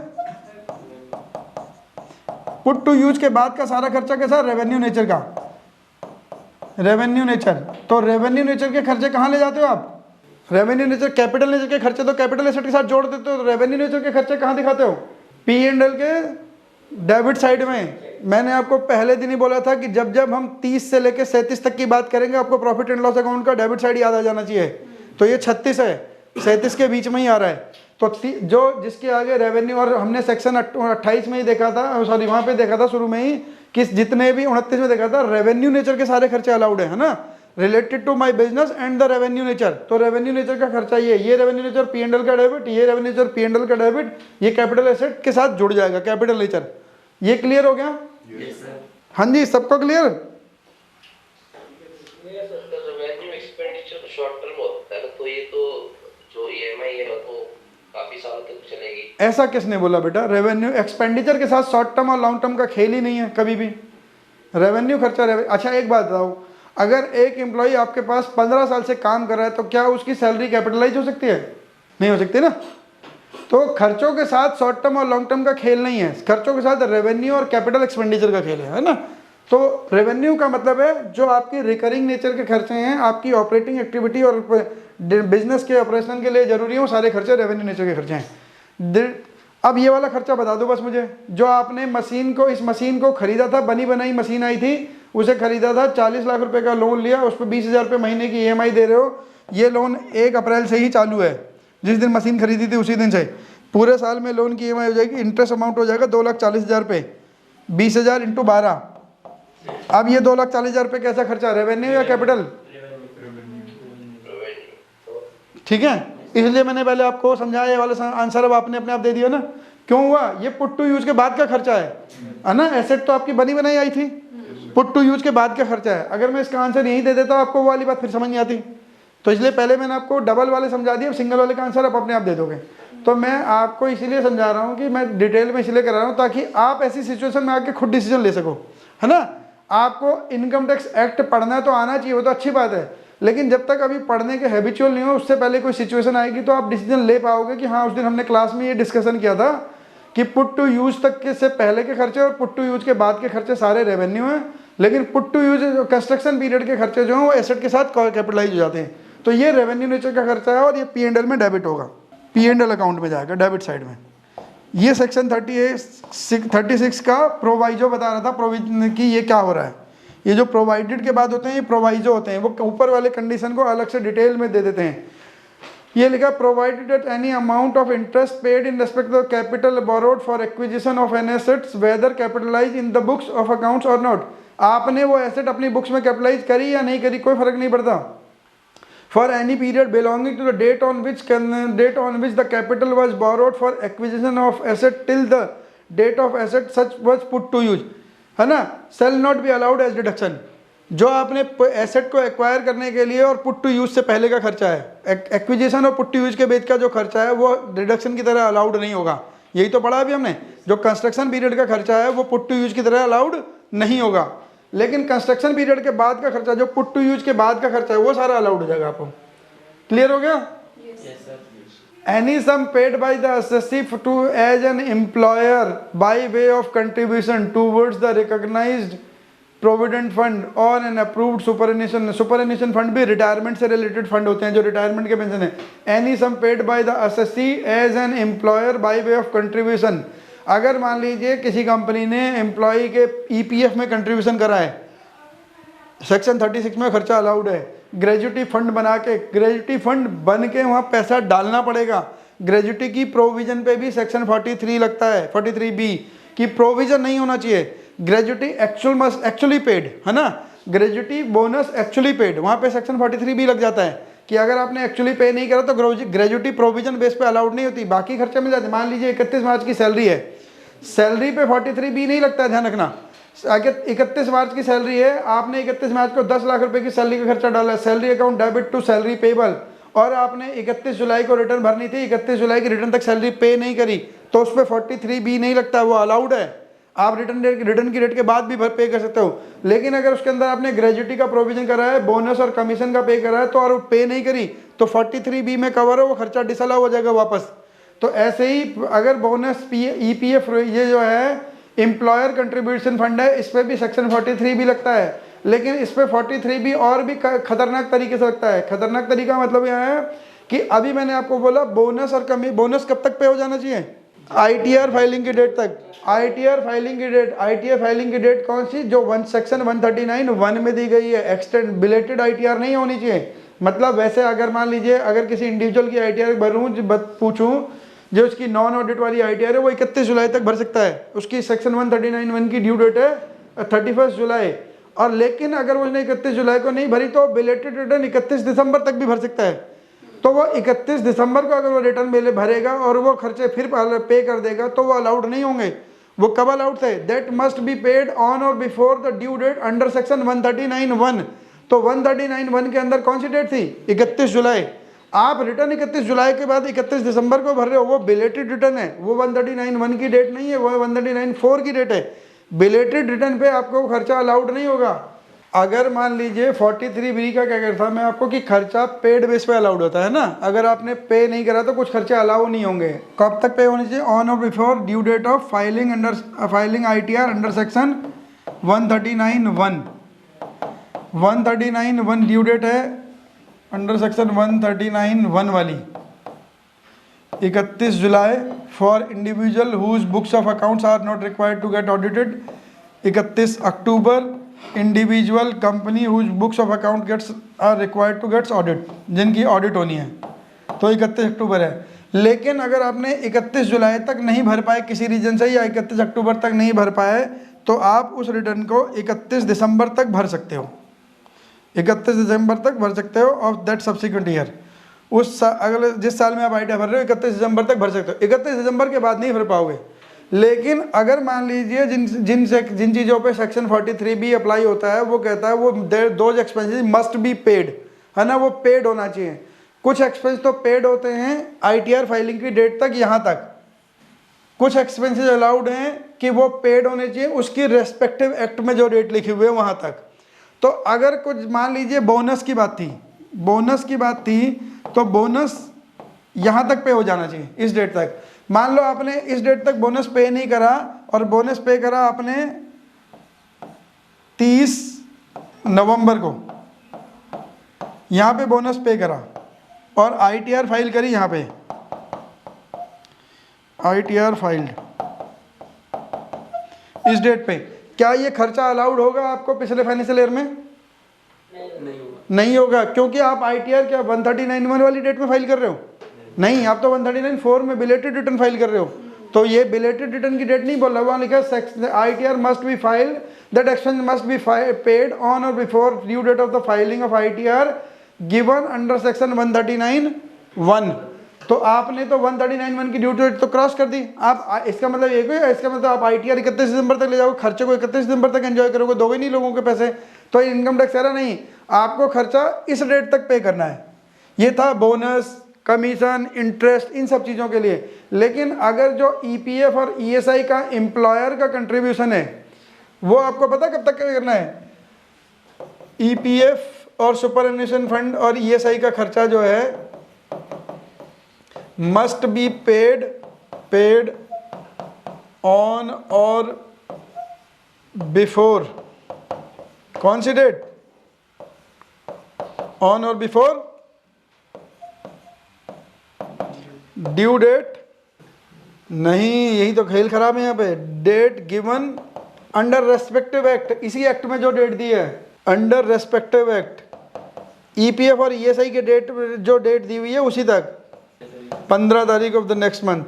S2: पुट टू यूज के बाद का सारा खर्चा कैसा? रेवेन्यू नेचर का। रेवेन्यू नेचर, तो रेवेन्यू नेचर के खर्चे कहाँ ले जाते हो आप? रेवेन्यू नेचर, कैपिटल नेचर के खर्चे तो कैपिटल एसेट के साथ जोड़ देते हो, तो रेवेन्यू नेचर के खर्चे कहाँ दिखाते हो? P&L के डेबिट साइड में। मैंने आपको पहले दिन ही बोला था कि जब जब हम 30 से लेकर 37 तक की बात करेंगे, आपको प्रॉफिट एंड लॉस अकाउंट का डेबिट साइड याद आ जाना चाहिए। तो ये 36 है, 37 के बीच में ही आ रहा है। तो जो जिसके आगे रेवेन्यू, और हमने सेक्शन 28 में ही देखा था, सॉरी वहाँ पे देखा था शुरू में ही, कि जितने भी 29 में देखा था, रेवेन्यू नेचर के सारे खर्चे अलाउड है ना, related to my business and the revenue nature. तो रेवेन्यू नेचर का खर्चा ये रेवेन्यू नेचर P&L का डेबिट, ये रेवेन्यू नेचर P&L का डेबिट, ये कैपिटल एसेट के साथ जुड़ जाएगा, कैपिटल नेचर। ये क्लियर हो गया? हाँ जी, सबको क्लियर?
S4: रेवेन्यू एक्सपेंडिचर तो शॉर्ट टर्म होता है ना, तो ये तो जो EMI है वो तो काफी सालों तक चलेगी।
S2: ऐसा किसने बोला बेटा? रेवेन्यू एक्सपेंडिचर के साथ शॉर्ट टर्म और लॉन्ग टर्म का खेल ही नहीं है कभी भी। रेवेन्यू खर्चा अच्छा एक बात बताओ, अगर एक एम्प्लॉय आपके पास 15 साल से काम कर रहा है तो क्या उसकी सैलरी कैपिटलाइज हो सकती है? नहीं हो सकती ना। तो खर्चों के साथ शॉर्ट टर्म और लॉन्ग टर्म का खेल नहीं है, खर्चों के साथ रेवेन्यू और कैपिटल एक्सपेंडिचर का खेल है ना। तो रेवेन्यू का मतलब है जो आपकी रिकरिंग नेचर के खर्चे हैं, आपकी ऑपरेटिंग एक्टिविटी और बिजनेस के ऑपरेशन के लिए जरूरी हो, सारे खर्चे रेवेन्यू नेचर के खर्चे हैं। अब ये वाला खर्चा बता दो बस मुझे, जो आपने मशीन को, इस मशीन को खरीदा था, बनी बनाई मशीन आई थी, उसे खरीदा था, 40 लाख रुपए का लोन लिया, उस पर 20,000 रुपये महीने की EMI दे रहे हो। ये लोन 1 अप्रैल से ही चालू है, जिस दिन मशीन खरीदी थी उसी दिन से। पूरे साल में लोन की EMI हो जाएगी, इंटरेस्ट अमाउंट हो जाएगा 2,40,000 रुपये, 20,000 इंटू 12। अब ये 2,40,000 रुपये कैसा खर्चा? रेवेन्यू या कैपिटल? ठीक है, इसलिए मैंने पहले आपको समझाया, ये वाला आंसर अब आपने अपने आप दे दिया ना। क्यों हुआ? ये पुट टू यूज के बाद का खर्चा है ना। एसेट तो आपकी बनी बनाई आई थी, पुट टू यूज के बाद का खर्चा है। अगर मैं इसका आंसर यही दे देता आपको, वो वाली बात फिर समझ नहीं आती। तो इसलिए पहले मैंने आपको डबल वाले समझा दिए, सिंगल वाले का आंसर आप अपने आप दे दोगे। तो मैं आपको इसीलिए समझा रहा हूँ कि मैं डिटेल में इसलिए करा रहा हूँ ताकि आप ऐसी सिचुएशन में आके खुद डिसीजन ले सको, है ना। आपको इनकम टैक्स एक्ट पढ़ना तो आना चाहिए, वो तो अच्छी बात है, लेकिन जब तक अभी पढ़ने के हैबिचुअल नहीं हो, उससे पहले कोई सिचुएशन आएगी तो आप डिसीजन ले पाओगे कि हाँ, उस दिन हमने क्लास में ये डिस्कशन किया था कि पुट टू यूज तक के से पहले के खर्चे और पुट टू यूज के बाद के खर्चे सारे रेवेन्यू हैं, लेकिन put to use construction period के खर्चे जो हैं वो एसेट के साथ कैपिटलाइज हो जाते हैं। तो ये रेवेन्यू नेचर का खर्चा है और ये P&L में डेबिट होगा, P&L अकाउंट में जाएगा डेबिट साइड में। ये सेक्शन 36 का प्रोवाइजो बता रहा था, प्रोविजन की ये क्या हो रहा है। ये जो प्रोवाइडेड के बाद होते हैं ये प्रोवाइजो होते हैं, वो ऊपर वाले कंडीशन को अलग से डिटेल में दे देते हैं। ये लिखा provided at any amount of interest paid in respect of capital borrowed for acquisition of an assets whether capitalise in the books of accounts or not. आपने वो एसेट अपनी बुक्स में कैपिटलाइज करी या नहीं करी, कोई फर्क नहीं पड़ता। For any period belonging to the date on which the capital was borrowed for acquisition of asset till the date of asset such was put to use, है ना, shall not be allowed as deduction. जो आपने asset को acquire करने के लिए और put to use से पहले का खर्चा है, एक्विजिशन और पुट टू यूज के बीच का जो खर्चा है वो डिडक्शन की तरह अलाउड नहीं होगा। यही तो पढ़ा अभी हमने, जो कंस्ट्रक्शन पीरियड का खर्चा है वो पुट टू यूज की तरह अलाउड नहीं होगा, लेकिन कंस्ट्रक्शन पीरियड के बाद का खर्चा, जो पुट टू यूज के बाद का खर्चा है, वो सारा अलाउड हो जाएगा। आपको क्लियर हो गया? Any sum paid by the assessee to as an employer by way of contribution towards the recognized provident fund or an approved superannuation fund भी रिटायरमेंट से रिलेटेड फंड होते हैं जो रिटायरमेंट के पेंशन है। Any sum paid by the assessee as an employer by way of contribution, अगर मान लीजिए किसी कंपनी ने एम्प्लॉय के EPF में कंट्रीब्यूशन करा है, सेक्शन 36 में खर्चा अलाउड है। ग्रेजुटी फंड बना के, ग्रेजुटी फंड बन के वहाँ पैसा डालना पड़ेगा। ग्रेजुटी की प्रोविजन पे भी सेक्शन 43 लगता है, 43B की प्रोविजन नहीं होना चाहिए। ग्रेजुटी एक्चुअली पेड है ना, ग्रेजुटी बोनस एक्चुअली पेड, वहाँ पे सेक्शन 43B लग जाता है कि अगर आपने एक्चुअली पे नहीं करा तो ग्रेजुटी प्रोविजन बेस पे अलाउड नहीं होती, बाकी खर्चे मिल जाते। मान लीजिए 31 मार्च की सैलरी है, सैलरी पे 43B नहीं लगता है, ध्यान रखना। अगर 31 मार्च की सैलरी है, आपने 31 मार्च को 10 लाख रुपए की सैलरी का खर्चा डाला, salary account debit to salary payable, और आपने 31 जुलाई को रिटर्न भरनी थी, 31 जुलाई की रिटर्न तक सैलरी पे नहीं करी, तो उस पर 43B नहीं लगता, वो अलाउड है। आप रिटर्न की डेट के बाद भी पे कर सकते हो। लेकिन अगर उसके अंदर आपने ग्रेजुटी का प्रोविजन करा है, बोनस और कमीशन का पे करा है, तो और पे नहीं करी तो 43B में कवर है, वो खर्चा डिसअलाउ हो जाएगा वापस। तो ऐसे ही अगर बोनस EPF ये जो है एम्प्लॉयर कंट्रीब्यूशन फंड है, इस पर भी सेक्शन 43B लगता है, लेकिन इस पर 43B और भी खतरनाक तरीके से लगता है। खतरनाक तरीका मतलब यह है कि अभी मैंने आपको बोला बोनस और बोनस कब तक पे हो जाना चाहिए, ITR फाइलिंग की डेट तक। ITR फाइलिंग की डेट कौन सी, जो सेक्शन 139(1) में दी गई है। एक्सटेंड बिलेटेड ITR नहीं होनी चाहिए। मतलब वैसे अगर मान लीजिए अगर किसी इंडिविजुअल की ITR भरूँ, पूछूं जो उसकी नॉन ऑडिट वाली ITR है, वो 31 जुलाई तक भर सकता है, उसकी सेक्शन 139(1) की ड्यू डेट है 31 जुलाई। और लेकिन अगर उसने 31 जुलाई को नहीं भरी तो बिलेटेड रिटर्न 31 दिसंबर तक भी भर सकता है। तो वो 31 दिसंबर को अगर वो रिटर्न भरेगा और वो खर्चे फिर पे कर देगा तो वो अलाउड नहीं होंगे। वो कब अलाउड थे, that must be paid on or before the due date under section 139(1). तो 139(1) के अंदर कौन सी डेट थी, 31 जुलाई। आप रिटर्न 31 जुलाई के बाद 31 दिसंबर को भर रहे हो, वो बिलेटेड रिटर्न है, वो 139(1) की डेट नहीं है, वो 139(4) की डेट है। बिलेटेड रिटर्न पे आपको खर्चा अलाउड नहीं होगा। अगर मान लीजिए 43B का क्या कहता था मैं आपको कि खर्चा पेड बेस पे अलाउड होता है ना, अगर आपने पे नहीं करा तो कुछ खर्चे अलाउ नहीं होंगे। कब तक पे होने चाहिए, on or before due date of filing ITR under section 139(1). 139(1) due date है अंडर सेक्शन 139(1) वाली 31 जुलाई for individual whose books of accounts are not required to get audited. 31 October individual company whose books of account gets are required to gets audit, जिनकी audit होनी है, तो 31 अक्टूबर है। लेकिन अगर आपने 31 जुलाई तक नहीं भर पाए किसी रीजन से, या 31 अक्टूबर तक नहीं भर पाए, तो आप उस रिटर्न को 31 दिसंबर तक भर सकते हो, 31 दिसंबर तक भर सकते हो ऑफ दैट सब्सिक्वेंट ईयर। अगले जिस साल में आप ITR भर रहे हो 31 दिसंबर तक भर सकते हो, 31 दिसंबर के बाद नहीं भर पाओगे। लेकिन अगर मान लीजिए जिन चीज़ों पे सेक्शन 43B अप्लाई होता है, वो कहता है वो those expenses must be paid, है ना, वो पेड होना चाहिए। कुछ एक्सपेंस तो पेड होते हैं ITR फाइलिंग की डेट तक, यहाँ तक। कुछ एक्सपेंसेस अलाउड हैं कि वो पेड होने चाहिए उसकी रेस्पेक्टिव एक्ट में जो डेट लिखी हुई है वहाँ तक। तो अगर कुछ मान लीजिए बोनस की बात थी, तो बोनस यहाँ तक पे हो जाना चाहिए, इस डेट तक। मान लो आपने इस डेट तक बोनस पे नहीं करा, और बोनस पे करा आपने 30 नवंबर को, यहाँ पे बोनस पे करा और ITR फाइल करी, यहाँ पे ITR फाइल्ड इस डेट पे, क्या ये खर्चा अलाउड होगा आपको पिछले फाइनेंशियल ईयर में? नहीं होगा, क्योंकि आप ITR क्या 139(1) वाली डेट में फाइल कर रहे हो? नहीं, आप तो 139(4) में बिलेटेड रिटर्न फाइल कर रहे हो। तो ये बिलेटेड रिटर्न की डेट नहीं बोल रहा, वहाँ लिखा है ITR must be filed, that expense must be paid on or before due date of the filing of ITR given under section 139(1). तो आपने तो 139(1) की ड्यू डेट तो क्रॉस कर दी। आप इसका मतलब ये कोई, इसका मतलब आप ITR 31 दिसंबर तक ले जाओगे, खर्चे को 31 दिसंबर तक एंजॉय करोगे, दोगे नहीं लोगों के पैसे, तो इनकम टैक्स एरा नहीं, आपको खर्चा इस डेट तक पे करना है। ये था बोनस, कमीशन, इंटरेस्ट, इन सब चीज़ों के लिए। लेकिन अगर जो EPF और ESI का एम्प्लॉयर का कंट्रीब्यूशन है, वो आपको पता कब तक करना है? EPF और सुपरएन्युएशन फंड और ESI का खर्चा जो है must be paid on or before, कौन सी date? On or before due date नहीं, यही तो खेल खराब है यहाँ पे। Date given under respective act, इसी एक्ट में जो डेट दी है, अंडर रेस्पेक्टिव एक्ट ईपीएफ और ईएसआई के डेट, जो डेट दी हुई है उसी तक 15 तारीख ऑफ द नेक्स्ट मंथ।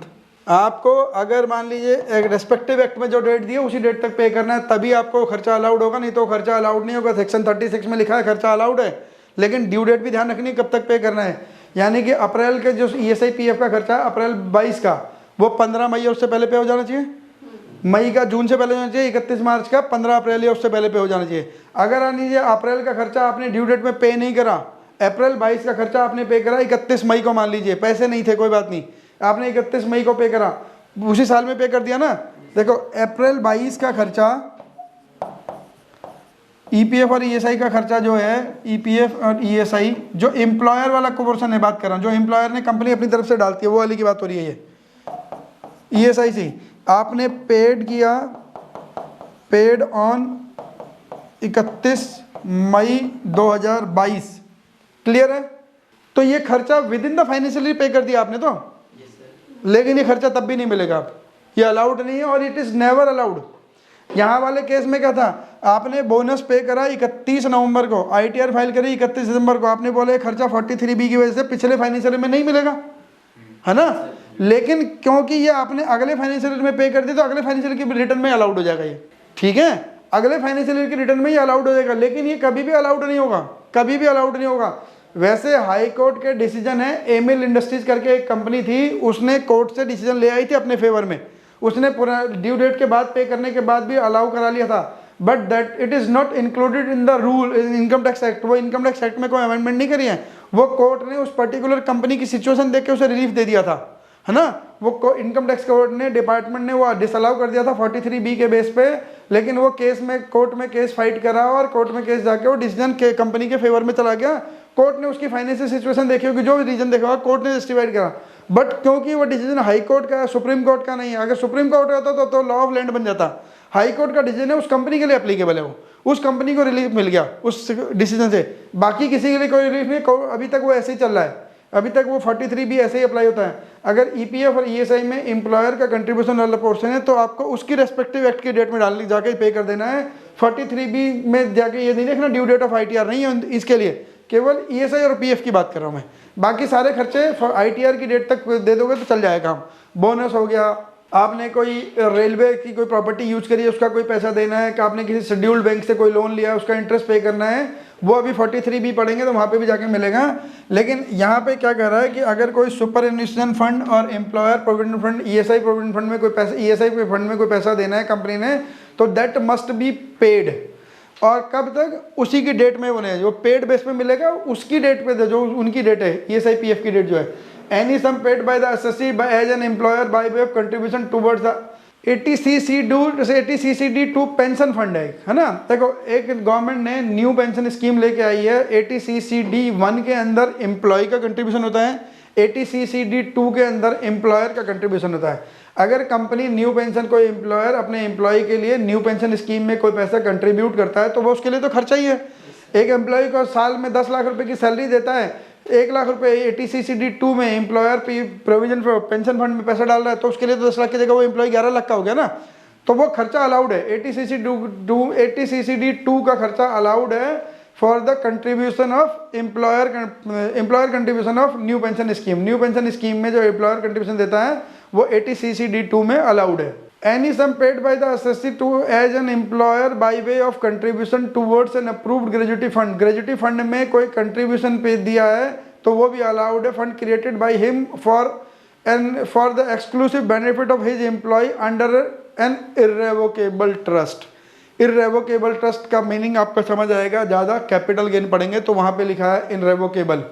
S2: आपको अगर मान लीजिए एक रेस्पेक्टिव एक्ट में जो डेट दी है उसी डेट तक पे करना है, तभी आपको खर्चा अलाउड होगा, नहीं तो खर्चा अलाउड नहीं होगा। सेक्शन 36 में लिखा है खर्चा अलाउड है, लेकिन ड्यू डेट भी ध्यान रखनी है कब तक पे करना है। यानी कि अप्रैल के जो ईएसआई पीएफ का खर्चा है अप्रैल 22 का, वो 15 मई और उससे पहले पे हो जाना चाहिए। मई का जून से पहले होना चाहिए, 31 मार्च का 15 अप्रैल या उससे पहले पे हो जाना चाहिए। अगर मान लीजिए अप्रैल का खर्चा आपने ड्यू डेट में पे नहीं करा, अप्रैल 22 का खर्चा आपने पे करा 31 मई को, मान लीजिए पैसे नहीं थे कोई बात नहीं, आपने 31 मई को पे करा, उसी साल में पे कर दिया ना। देखो अप्रैल 22 का खर्चा ईपीएफ और ईएसआई का खर्चा जो है, ईपीएफ और ईएसआई जो एम्प्लॉयर वाला पोर्शन है बात कर रहा हूँ, जो एम्प्लॉयर ने कंपनी अपनी तरफ से डालती है वो वाली की बात हो रही है। ये ईएसआई सी आपने पेड किया, पेड ऑन 31 मई 2022, क्लियर है। तो ये खर्चा with in the financial year पे कर दिया आपने तो, लेकिन ये खर्चा तब भी नहीं मिलेगा, ये अलाउड नहीं है और इट इज नेवर अलाउड। यहाँ वाले केस में क्या था, आपने बोनस पे करा 31 नवंबर को, आईटीआर फाइल करी 31 दिसंबर को, आपने बोले खर्चा 43B की वजह से पिछले फाइनेंशियल ईयर में नहीं मिलेगा, है ना। लेकिन क्योंकि ये आपने अगले फाइनेंशियल ईयर में पे कर दी तो अगले फाइनेंशियल ईयर के रिटर्न में अलाउड हो जाएगा ये, ठीक है, अगले फाइनेंशियल ईयर के रिटर्न में ये अलाउड हो जाएगा। लेकिन ये कभी भी अलाउड नहीं होगा, कभी भी अलाउड नहीं होगा। वैसे हाई कोर्ट के डिसीजन है, एमिल इंडस्ट्रीज करके एक कंपनी थी, उसने कोर्ट से डिसीजन ले आई थी अपने फेवर में, उसने पूरा ड्यू डेट के बाद पे करने के बाद भी अलाउ करा लिया था, but that it is not included in the rule income tax act. वो इनकम टैक्स एक्ट में कोई अमेंडमेंट नहीं करी है, वो कोर्ट ने उस पर्टिकुलर कंपनी की सिचुएशन देख के उसे रिलीफ दे दिया था, है ना। वो इनकम टैक्स कोर्ट ने, डिपार्टमेंट ने वो डिसअलाउ कर दिया था 43B के बेस पे, लेकिन वो केस में कोर्ट में केस फाइट करा और कोर्ट में केस जाके वो डिसीजन के कंपनी के फेवर में चला गया। कोर्ट ने उसकी फाइनेंशियल सिचुएशन देखी होगी, जो भी रीजन देखा होगा कोर्ट ने जस्टिफाइड करा, बट क्योंकि वो डिसीजन हाई कोर्ट का, सुप्रीम कोर्ट का नहीं है। अगर सुप्रीम कोर्ट का होता तो लॉ ऑफ लैंड बन जाता। हाई कोर्ट का डिसीजन है, उस कंपनी के लिए एप्लीकेबल है, वो उस कंपनी को रिलीफ मिल गया उस डिसीजन से, बाकी किसी के लिए कोई रिलीफ नहीं। अभी तक वो ऐसे ही चल रहा है, अभी तक वो 43B ऐसे ही अप्लाई होता है। अगर ईपीएफ और ईएसआई में एम्प्लॉयर का कंट्रीब्यूशन वाला पोर्शन है तो आपको उसकी रेस्पेक्टिव एक्ट की डेट में डालने जाके पे कर देना है। 43B में जाके ये नहीं देखना ड्यू डेट ऑफ आईटीआर नहीं है इसके लिए, केवल ईएसआई और पीएफ की बात कर रहा हूँ मैं। बाकी सारे खर्चे आईटीआर की डेट तक दे दोगे तो चल जाएगा काम। बोनस हो गया, आपने कोई रेलवे की कोई प्रॉपर्टी यूज करी है उसका कोई पैसा देना है, कि आपने किसी शेड्यूल्ड बैंक से कोई लोन लिया है उसका इंटरेस्ट पे करना है, वो अभी 43B पढ़ेंगे तो वहाँ पे भी जाके मिलेगा। लेकिन यहाँ पे क्या कह रहा है कि अगर कोई सुपर एन्वेस्टमेंट फंड और employer provident fund, ESI provident fund में कोई पैसा, ईएसआई फंड में कोई पैसा देना है कंपनी ने, तो दैट मस्ट बी पेड। और कब तक, उसी की डेट में बने, जो पेड बेस पे मिलेगा उसकी डेट पे जो उनकी डेट है, ईएसआई पीएफ की डेट जो है। Any sum paid by the assessee by as an employer by way of contribution towards the 80CCD2 pension fund है ना। देखो एक गवर्नमेंट ने न्यू पेंशन स्कीम लेके आई है, 80CCD1 के अंदर एम्प्लॉय का कंट्रीब्यूशन होता है, 80CCD2 के अंदर एम्प्लॉयर का कंट्रीब्यूशन होता है। अगर कंपनी न्यू पेंशन, कोई एम्प्लॉयर अपने एम्प्लॉय के लिए न्यू पेंशन स्कीम में कोई पैसा कंट्रीब्यूट करता है तो वो उसके लिए तो खर्चा ही है। एक एम्प्लॉय को साल में 10 लाख रुपए की सैलरी देता है, 1 लाख रुपए 80CCD2 में एम्प्लॉयर प्रोविजन पेंशन फंड में पैसा डाल रहा है, तो उसके लिए तो 10 लाख की जगह वो एम्प्लॉय 11 लाख का हो गया ना, तो वो खर्चा अलाउड है। 80CCD2 का खर्चा अलाउड है for the contribution of employer contribution of new pension scheme. New pension scheme में जो एम्प्लॉयर कंट्रीब्यूशन देता है वो 80CCD2 में अलाउड है। Any sum paid by the assessee to as an employer by way of contribution towards an approved gratuity fund, gratuity fund में कोई contribution पे दिया है तो वो भी अलाउड है। Fund created by him for the exclusive benefit of his employee under an irrevocable trust. Irrevocable trust का मीनिंग आपको समझ आएगा, ज़्यादा कैपिटल गेन पढ़ेंगे तो वहाँ पे लिखा है इनरेवोकेबल।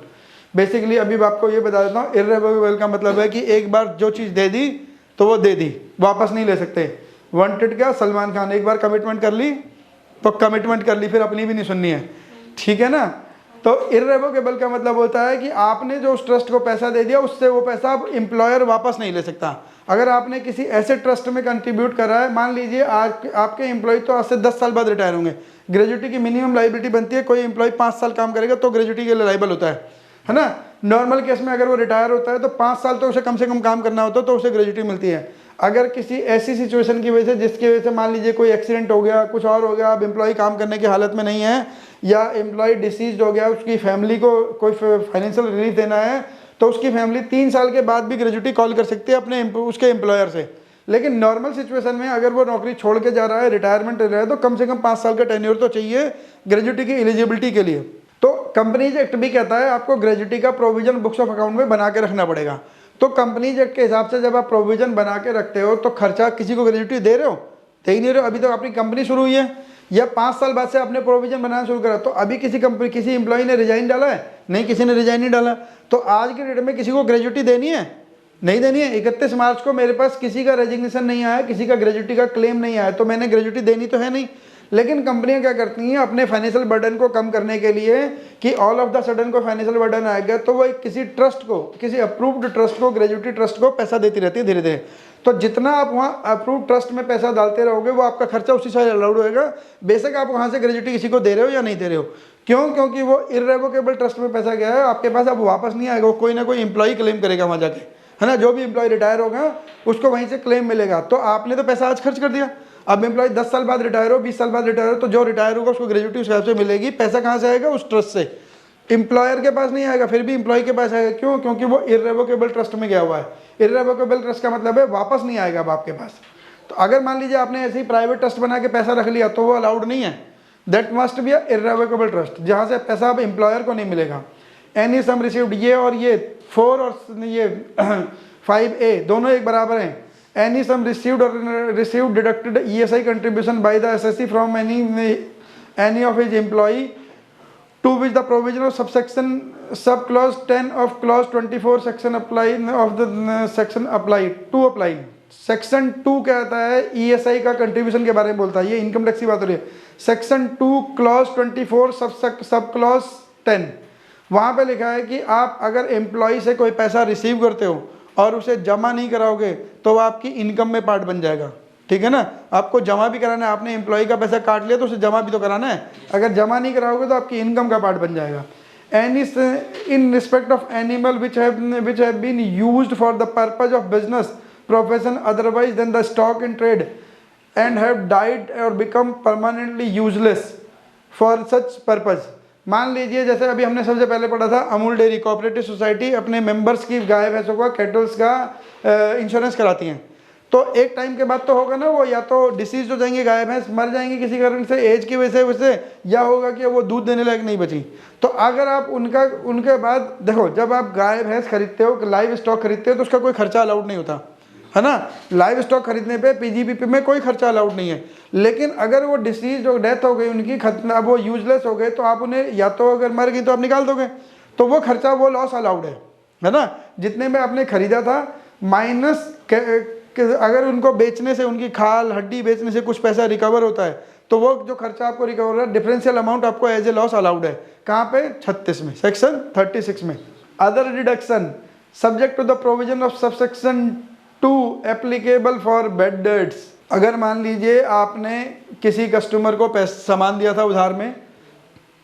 S2: बेसिकली अभी मैं आपको ये बता देता हूँ, इररेवोकेबल का मतलब है कि एक बार जो चीज़ दे दी तो वो दे दी, वापस नहीं ले सकते। वांटेड क्या, सलमान खान, एक बार कमिटमेंट कर ली तो कमिटमेंट कर ली, फिर अपनी भी नहीं सुननी है, ठीक है ना। तो इररेवोकेबल का मतलब होता है कि आपने जो उस ट्रस्ट को पैसा दे दिया उससे वो पैसा अब एम्प्लॉयर वापस नहीं ले सकता। अगर आपने किसी ऐसे ट्रस्ट में कंट्रीब्यूट करा है, मान लीजिए आज आपके एम्प्लॉय तो आज से 10 साल बाद रिटायर होंगे, ग्रेजुटी की मिनिमम लाइबिलिटी बनती है, कोई एम्प्लॉय 5 साल काम करेगा तो ग्रेजुटी के लिए लाइबल होता है ना। नॉर्मल केस में अगर वो रिटायर होता है तो 5 साल तो उसे कम से कम काम करना होता है तो उसे ग्रेजुटी मिलती है। अगर किसी ऐसी सिचुएशन की वजह से जिसकी वजह से मान लीजिए कोई एक्सीडेंट हो गया, कुछ और हो गया, अब एम्प्लॉय काम करने की हालत में नहीं है, या एम्प्लॉय डिसीज हो गया, उसकी फैमिली को कोई फाइनेंशियल रिलीफ देना है, तो उसकी फैमिली 3 साल के बाद भी ग्रेजुटी कॉल कर सकती है अपने उसके एम्प्लॉयर से। लेकिन नॉर्मल सिचुएशन में अगर वो नौकरी छोड़ के जा रहा है, रिटायरमेंट ले रहा है, तो कम से कम 5 साल का टेन्योर तो चाहिए ग्रेजुटी की एलिजिबिलिटी के लिए। तो कंपनीज एक्ट भी कहता है आपको ग्रेजुटी का प्रोविजन बुक्स ऑफ अकाउंट में बना के रखना पड़ेगा। तो कंपनीज एक्ट के हिसाब से जब आप प्रोविजन बना के रखते हो तो खर्चा किसी को ग्रेजुटी दे रहे हो? दे ही नहीं रहे हो। अभी तो अपनी कंपनी शुरू हुई है या 5 साल बाद से आपने प्रोविजन बनाना शुरू करा, तो अभी किसी एम्प्लॉय ने रिजाइन डाला है? नहीं, किसी ने रिजाइन नहीं डाला। तो आज के डेट में किसी को ग्रेजुटी देनी है? नहीं देनी है। 31 मार्च को मेरे पास किसी का रेजिग्नेशन नहीं आया, किसी का ग्रेजुटी का क्लेम नहीं आया, तो मैंने ग्रेजुटी देनी तो है नहीं। लेकिन कंपनियां क्या करती हैं अपने फाइनेंशियल बर्डन को कम करने के लिए कि ऑल ऑफ द सडन को फाइनेंशियल बर्डन आएगा, तो वो किसी ट्रस्ट को, किसी अप्रूव्ड ट्रस्ट को, ग्रेजुटी ट्रस्ट को पैसा देती रहती है धीरे धीरे। तो जितना आप वहाँ अप्रूव्ड ट्रस्ट में पैसा डालते रहोगे वो आपका खर्चा उसी से अलाउड होएगा, बेशक आप वहाँ से ग्रेजुटी किसी को दे रहे हो या नहीं दे रहे हो। क्यों? क्योंकि वो इर्रेवोकेबल ट्रस्ट में पैसा गया है, आपके पास अब वापस नहीं आएगा, कोई ना कोई एम्प्लॉय क्लेम करेगा वहाँ जाके, है ना। जो भी एम्प्लॉय रिटायर होगा उसको वहीं से क्लेम मिलेगा। तो आपने तो पैसा आज खर्च कर दिया, अब एम्प्लॉय 10 साल बाद रिटायर हो, 20 साल बाद रिटायर हो, तो जो रिटायर होगा उसको ग्रेजुटी उस हिसाब से मिलेगी। पैसा कहाँ से आएगा? उस ट्रस्ट से। एम्प्लॉयर के पास नहीं आएगा, फिर भी एम्प्लॉय के पास आएगा। क्यों? क्योंकि वो इर्रेवोकेबल ट्रस्ट में गया हुआ है। इर्रेवोकेबल ट्रस्ट का मतलब है वापस नहीं आएगा अब आपके पास। तो अगर मान लीजिए आपने ऐसे ही प्राइवेट ट्रस्ट बना के पैसा रख लिया तो वो अलाउड नहीं है। दैट मस्ट बी इर्रेवोकेबल ट्रस्ट, जहाँ से पैसा अब एम्प्लॉयर को नहीं मिलेगा। एनी सम रिसीव्ड, ये और ये 4 और ये 5A दोनों एक बराबर हैं। Any sum received deducted ESI contribution by the assessee from any of his employee to which the provision of subclause 10 of clause 24 section apply of the section apply to apply। Section 2 कहता है ESI का contribution के बारे में बोलता है, ये income tax की बात हो रही है। सेक्शन 2 क्लॉज 24 सब क्लॉज 10, वहाँ पे लिखा है कि आप अगर एम्प्लॉय से कोई पैसा रिसीव करते हो और उसे जमा नहीं कराओगे तो वो आपकी इनकम में पार्ट बन जाएगा, ठीक है ना। आपको जमा भी कराना है, आपने एम्प्लॉय का पैसा काट लिया तो उसे जमा भी तो कराना है। अगर जमा नहीं कराओगे तो आपकी इनकम का पार्ट बन जाएगा। Any in respect of animal which have been used for the purpose of business profession otherwise than the stock in trade and have died or become permanently useless for such purpose. मान लीजिए जैसे अभी हमने सबसे पहले पढ़ा था, Amul dairy cooperative society अपने मेंबर्स की गाय भैंसों का, कैटल्स का इंश्योरेंस कराती हैं। तो एक टाइम के बाद तो होगा ना, वो या तो डिसीज हो जाएंगे, गाय भैंस मर जाएंगी किसी कारण से, एज की वजह से, या होगा कि वो दूध देने लायक नहीं बची। तो अगर आप उनके बाद देखो, जब आप गाय भैंस खरीदते हो, लाइव स्टॉक खरीदते हो, तो उसका कोई खर्चा अलाउड नहीं होता, है ना। लाइव स्टॉक खरीदने पे पीजीबीपी में कोई खर्चा अलाउड नहीं है। लेकिन अगर वो डिसीज हो, डेथ हो गई उनकी, अब वो यूजलेस हो गए, तो आप उन्हें, या तो अगर मर गई तो आप निकाल दोगे, तो वो खर्चा, वो लॉस अलाउड है ना। जितने में आपने खरीदा था माइनस अगर उनको बेचने से, उनकी खाल हड्डी बेचने से कुछ पैसा रिकवर होता है, तो वो जो खर्चा आपको रिकवर हो रहा है, डिफरेंशियल अमाउंट आपको एज ए लॉस अलाउड है। कहाँ पे? 36 में, सेक्शन 36 में। Other deduction subject to the provision of subsection 2 applicable for bad debts. अगर मान लीजिए आपने किसी कस्टमर को सामान दिया था उधार में,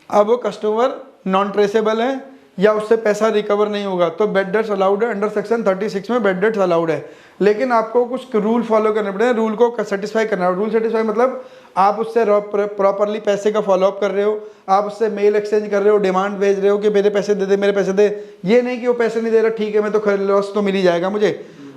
S2: अब वो कस्टमर नॉन ट्रेसेबल है या उससे पैसा रिकवर नहीं होगा, तो बेड डेट्स अलाउड है। अंडर सेक्शन 36 में बेड डेट्स अलाउड है। लेकिन आपको कुछ रूल फॉलो करने पड़े, रूल को सेटिस्फाई करना है। रूल सेटिस्फाई मतलब आप उससे प्रॉपरली पैसे का फॉलोअप कर रहे हो, आप उससे मेल एक्सचेंज कर रहे हो, डिमांड भेज रहे हो कि मेरे पैसे दे दे, मेरे पैसे दे। ये नहीं कि वो पैसे नहीं दे रहा, ठीक है मैं तो लॉस तो मिल ही जाएगा मुझे।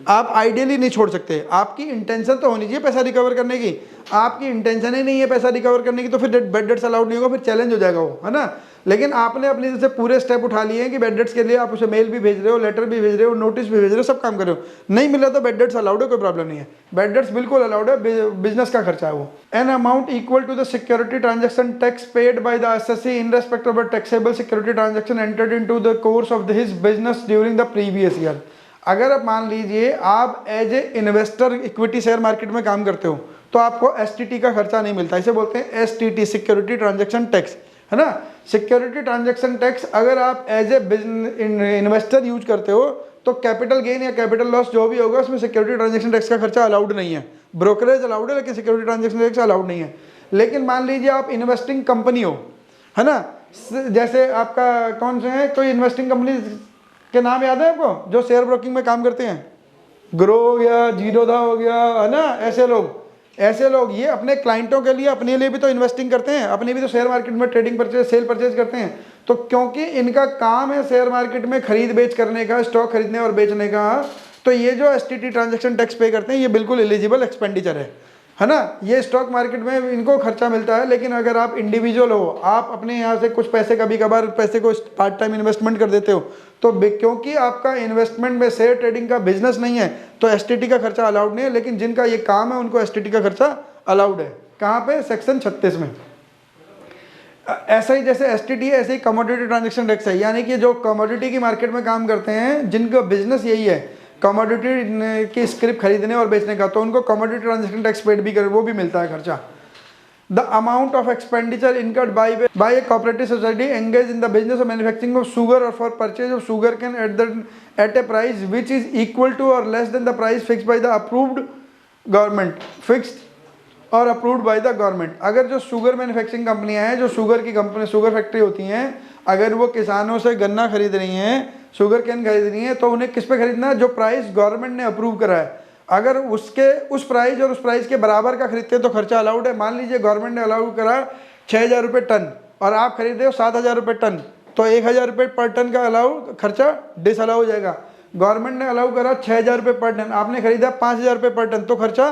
S2: आप आइडियली नहीं छोड़ सकते, आपकी इंटेंशन तो होनी चाहिए पैसा रिकवर करने की। आपकी इंटेंशन ही नहीं है पैसा रिकवर करने की, तो फिर बेड डेट्स अलाउड नहीं होगा, फिर चैलेंज हो जाएगा वो, है ना। लेकिन आपने अपनी तरफ से पूरे स्टेप उठा लिए हैं कि बेड डेट्स के लिए आप उसे मेल भी भेज रहे हो, लेटर भी भेज रहे हो, नोटिस भी भेज रहे हो, सब काम कर रहे हो। नहीं मिला तो बेड डेट्स अलाउड है, कोई प्रॉब्लम नहीं है। बेड डेट्स बिल्कुल अलाउड है, बिजनेस का खर्चा है वो। An amount equal to the security transaction tax paid by the assessee in respect of a taxable security transaction entered into the course of his business during the previous year. अगर आप मान लीजिए आप as a investor equity share market में काम करते हो, तो आपको एसटीटी का खर्चा नहीं मिलता। इसे बोलते हैं एसटीटी, सिक्योरिटी ट्रांजैक्शन टैक्स, है ना। सिक्योरिटी ट्रांजैक्शन टैक्स अगर आप एज ए इन्वेस्टर यूज करते हो, तो कैपिटल गेन या कैपिटल लॉस जो भी होगा उसमें सिक्योरिटी ट्रांजैक्शन टैक्स का खर्चा अलाउड नहीं है। ब्रोकरेज अलाउड है लेकिन सिक्योरिटी ट्रांजैक्शन टैक्स अलाउड नहीं है। लेकिन मान लीजिए आप इन्वेस्टिंग कंपनी हो, है ना, जैसे आपका कौन से है, कोई इन्वेस्टिंग कंपनी के नाम याद है आपको जो शेयर ब्रोकिंग में काम करते हैं? ग्रो हो गया, जीरोधा हो गया, है ना, ऐसे लोग ये अपने क्लाइंटों के लिए, अपने लिए भी तो इन्वेस्टिंग करते हैं, अपने भी तो शेयर मार्केट में ट्रेडिंग परचेज सेल परचेज करते हैं। तो क्योंकि इनका काम है शेयर मार्केट में खरीद बेच करने का, स्टॉक खरीदने और बेचने का, तो ये जो एसटीटी ट्रांजैक्शन टैक्स पे करते हैं ये बिल्कुल एलिजिबल एक्सपेंडिचर है ना। ये स्टॉक मार्केट में इनको खर्चा मिलता है, लेकिन अगर आप इंडिविजुअल हो, आप अपने यहाँ से कुछ पैसे कभी कभार पैसे को पार्ट टाइम इन्वेस्टमेंट कर देते हो, तो क्योंकि आपका इन्वेस्टमेंट में शेयर ट्रेडिंग का बिजनेस नहीं है तो एसटीटी का खर्चा अलाउड नहीं है, लेकिन जिनका ये काम है उनको एसटीटी का खर्चा अलाउड है। कहाँ पे? सेक्शन 36 में। ऐसा ही जैसे एसटीटी है, ऐसे ही कमोडिटी ट्रांजैक्शन टैक्स है, यानी कि जो कमोडिटी की मार्केट में काम करते हैं, जिनका बिजनेस यही है कमोडिटी की स्क्रिप खरीदने और बेचने का, तो उनको कमोडिटी ट्रांजैक्शन टैक्स पेड भी कर, वो भी मिलता है खर्चा। The amount of expenditure incurred by a cooperative society engage in the business of manufacturing of sugar or for purchase of sugar cane at a price which is equal to or less than the price fixed by the approved government, fixed or approved by the government. अगर जो sugar manufacturing कंपनियां हैं, जो sugar की company, sugar factory होती हैं, अगर वो किसानों से गन्ना खरीद रही हैं, शुगर कैन खरीद रही हैं, तो उन्हें किस पे खरीदना है? जो प्राइस गवर्नमेंट ने अप्रूव करा है। अगर उस प्राइस और उस प्राइस के बराबर का खरीदते हैं तो खर्चा अलाउड है। मान लीजिए गवर्नमेंट ने अलाउ करा 6,000 रुपये टन और आप खरीदे हो 7,000 रुपये टन, तो 1,000 रुपये पर टन का अलाउ खर्चा डिसअलाउ हो जाएगा। गवर्नमेंट ने अलाउ करा 6,000 रुपये पर टन, आपने खरीदा 5,000 रुपये पर टन, तो खर्चा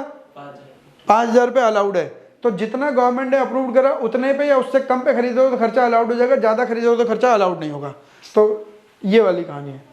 S2: 5,000 रुपये अलाउड है। तो जितना गवर्नमेंट ने अप्रूव करा उतने पे या उससे कम पे खरीदो तो खर्चा अलाउड हो जाएगा, ज़्यादा खरीदो तो खर्चा अलाउड नहीं होगा। तो ये वाली कहानी है।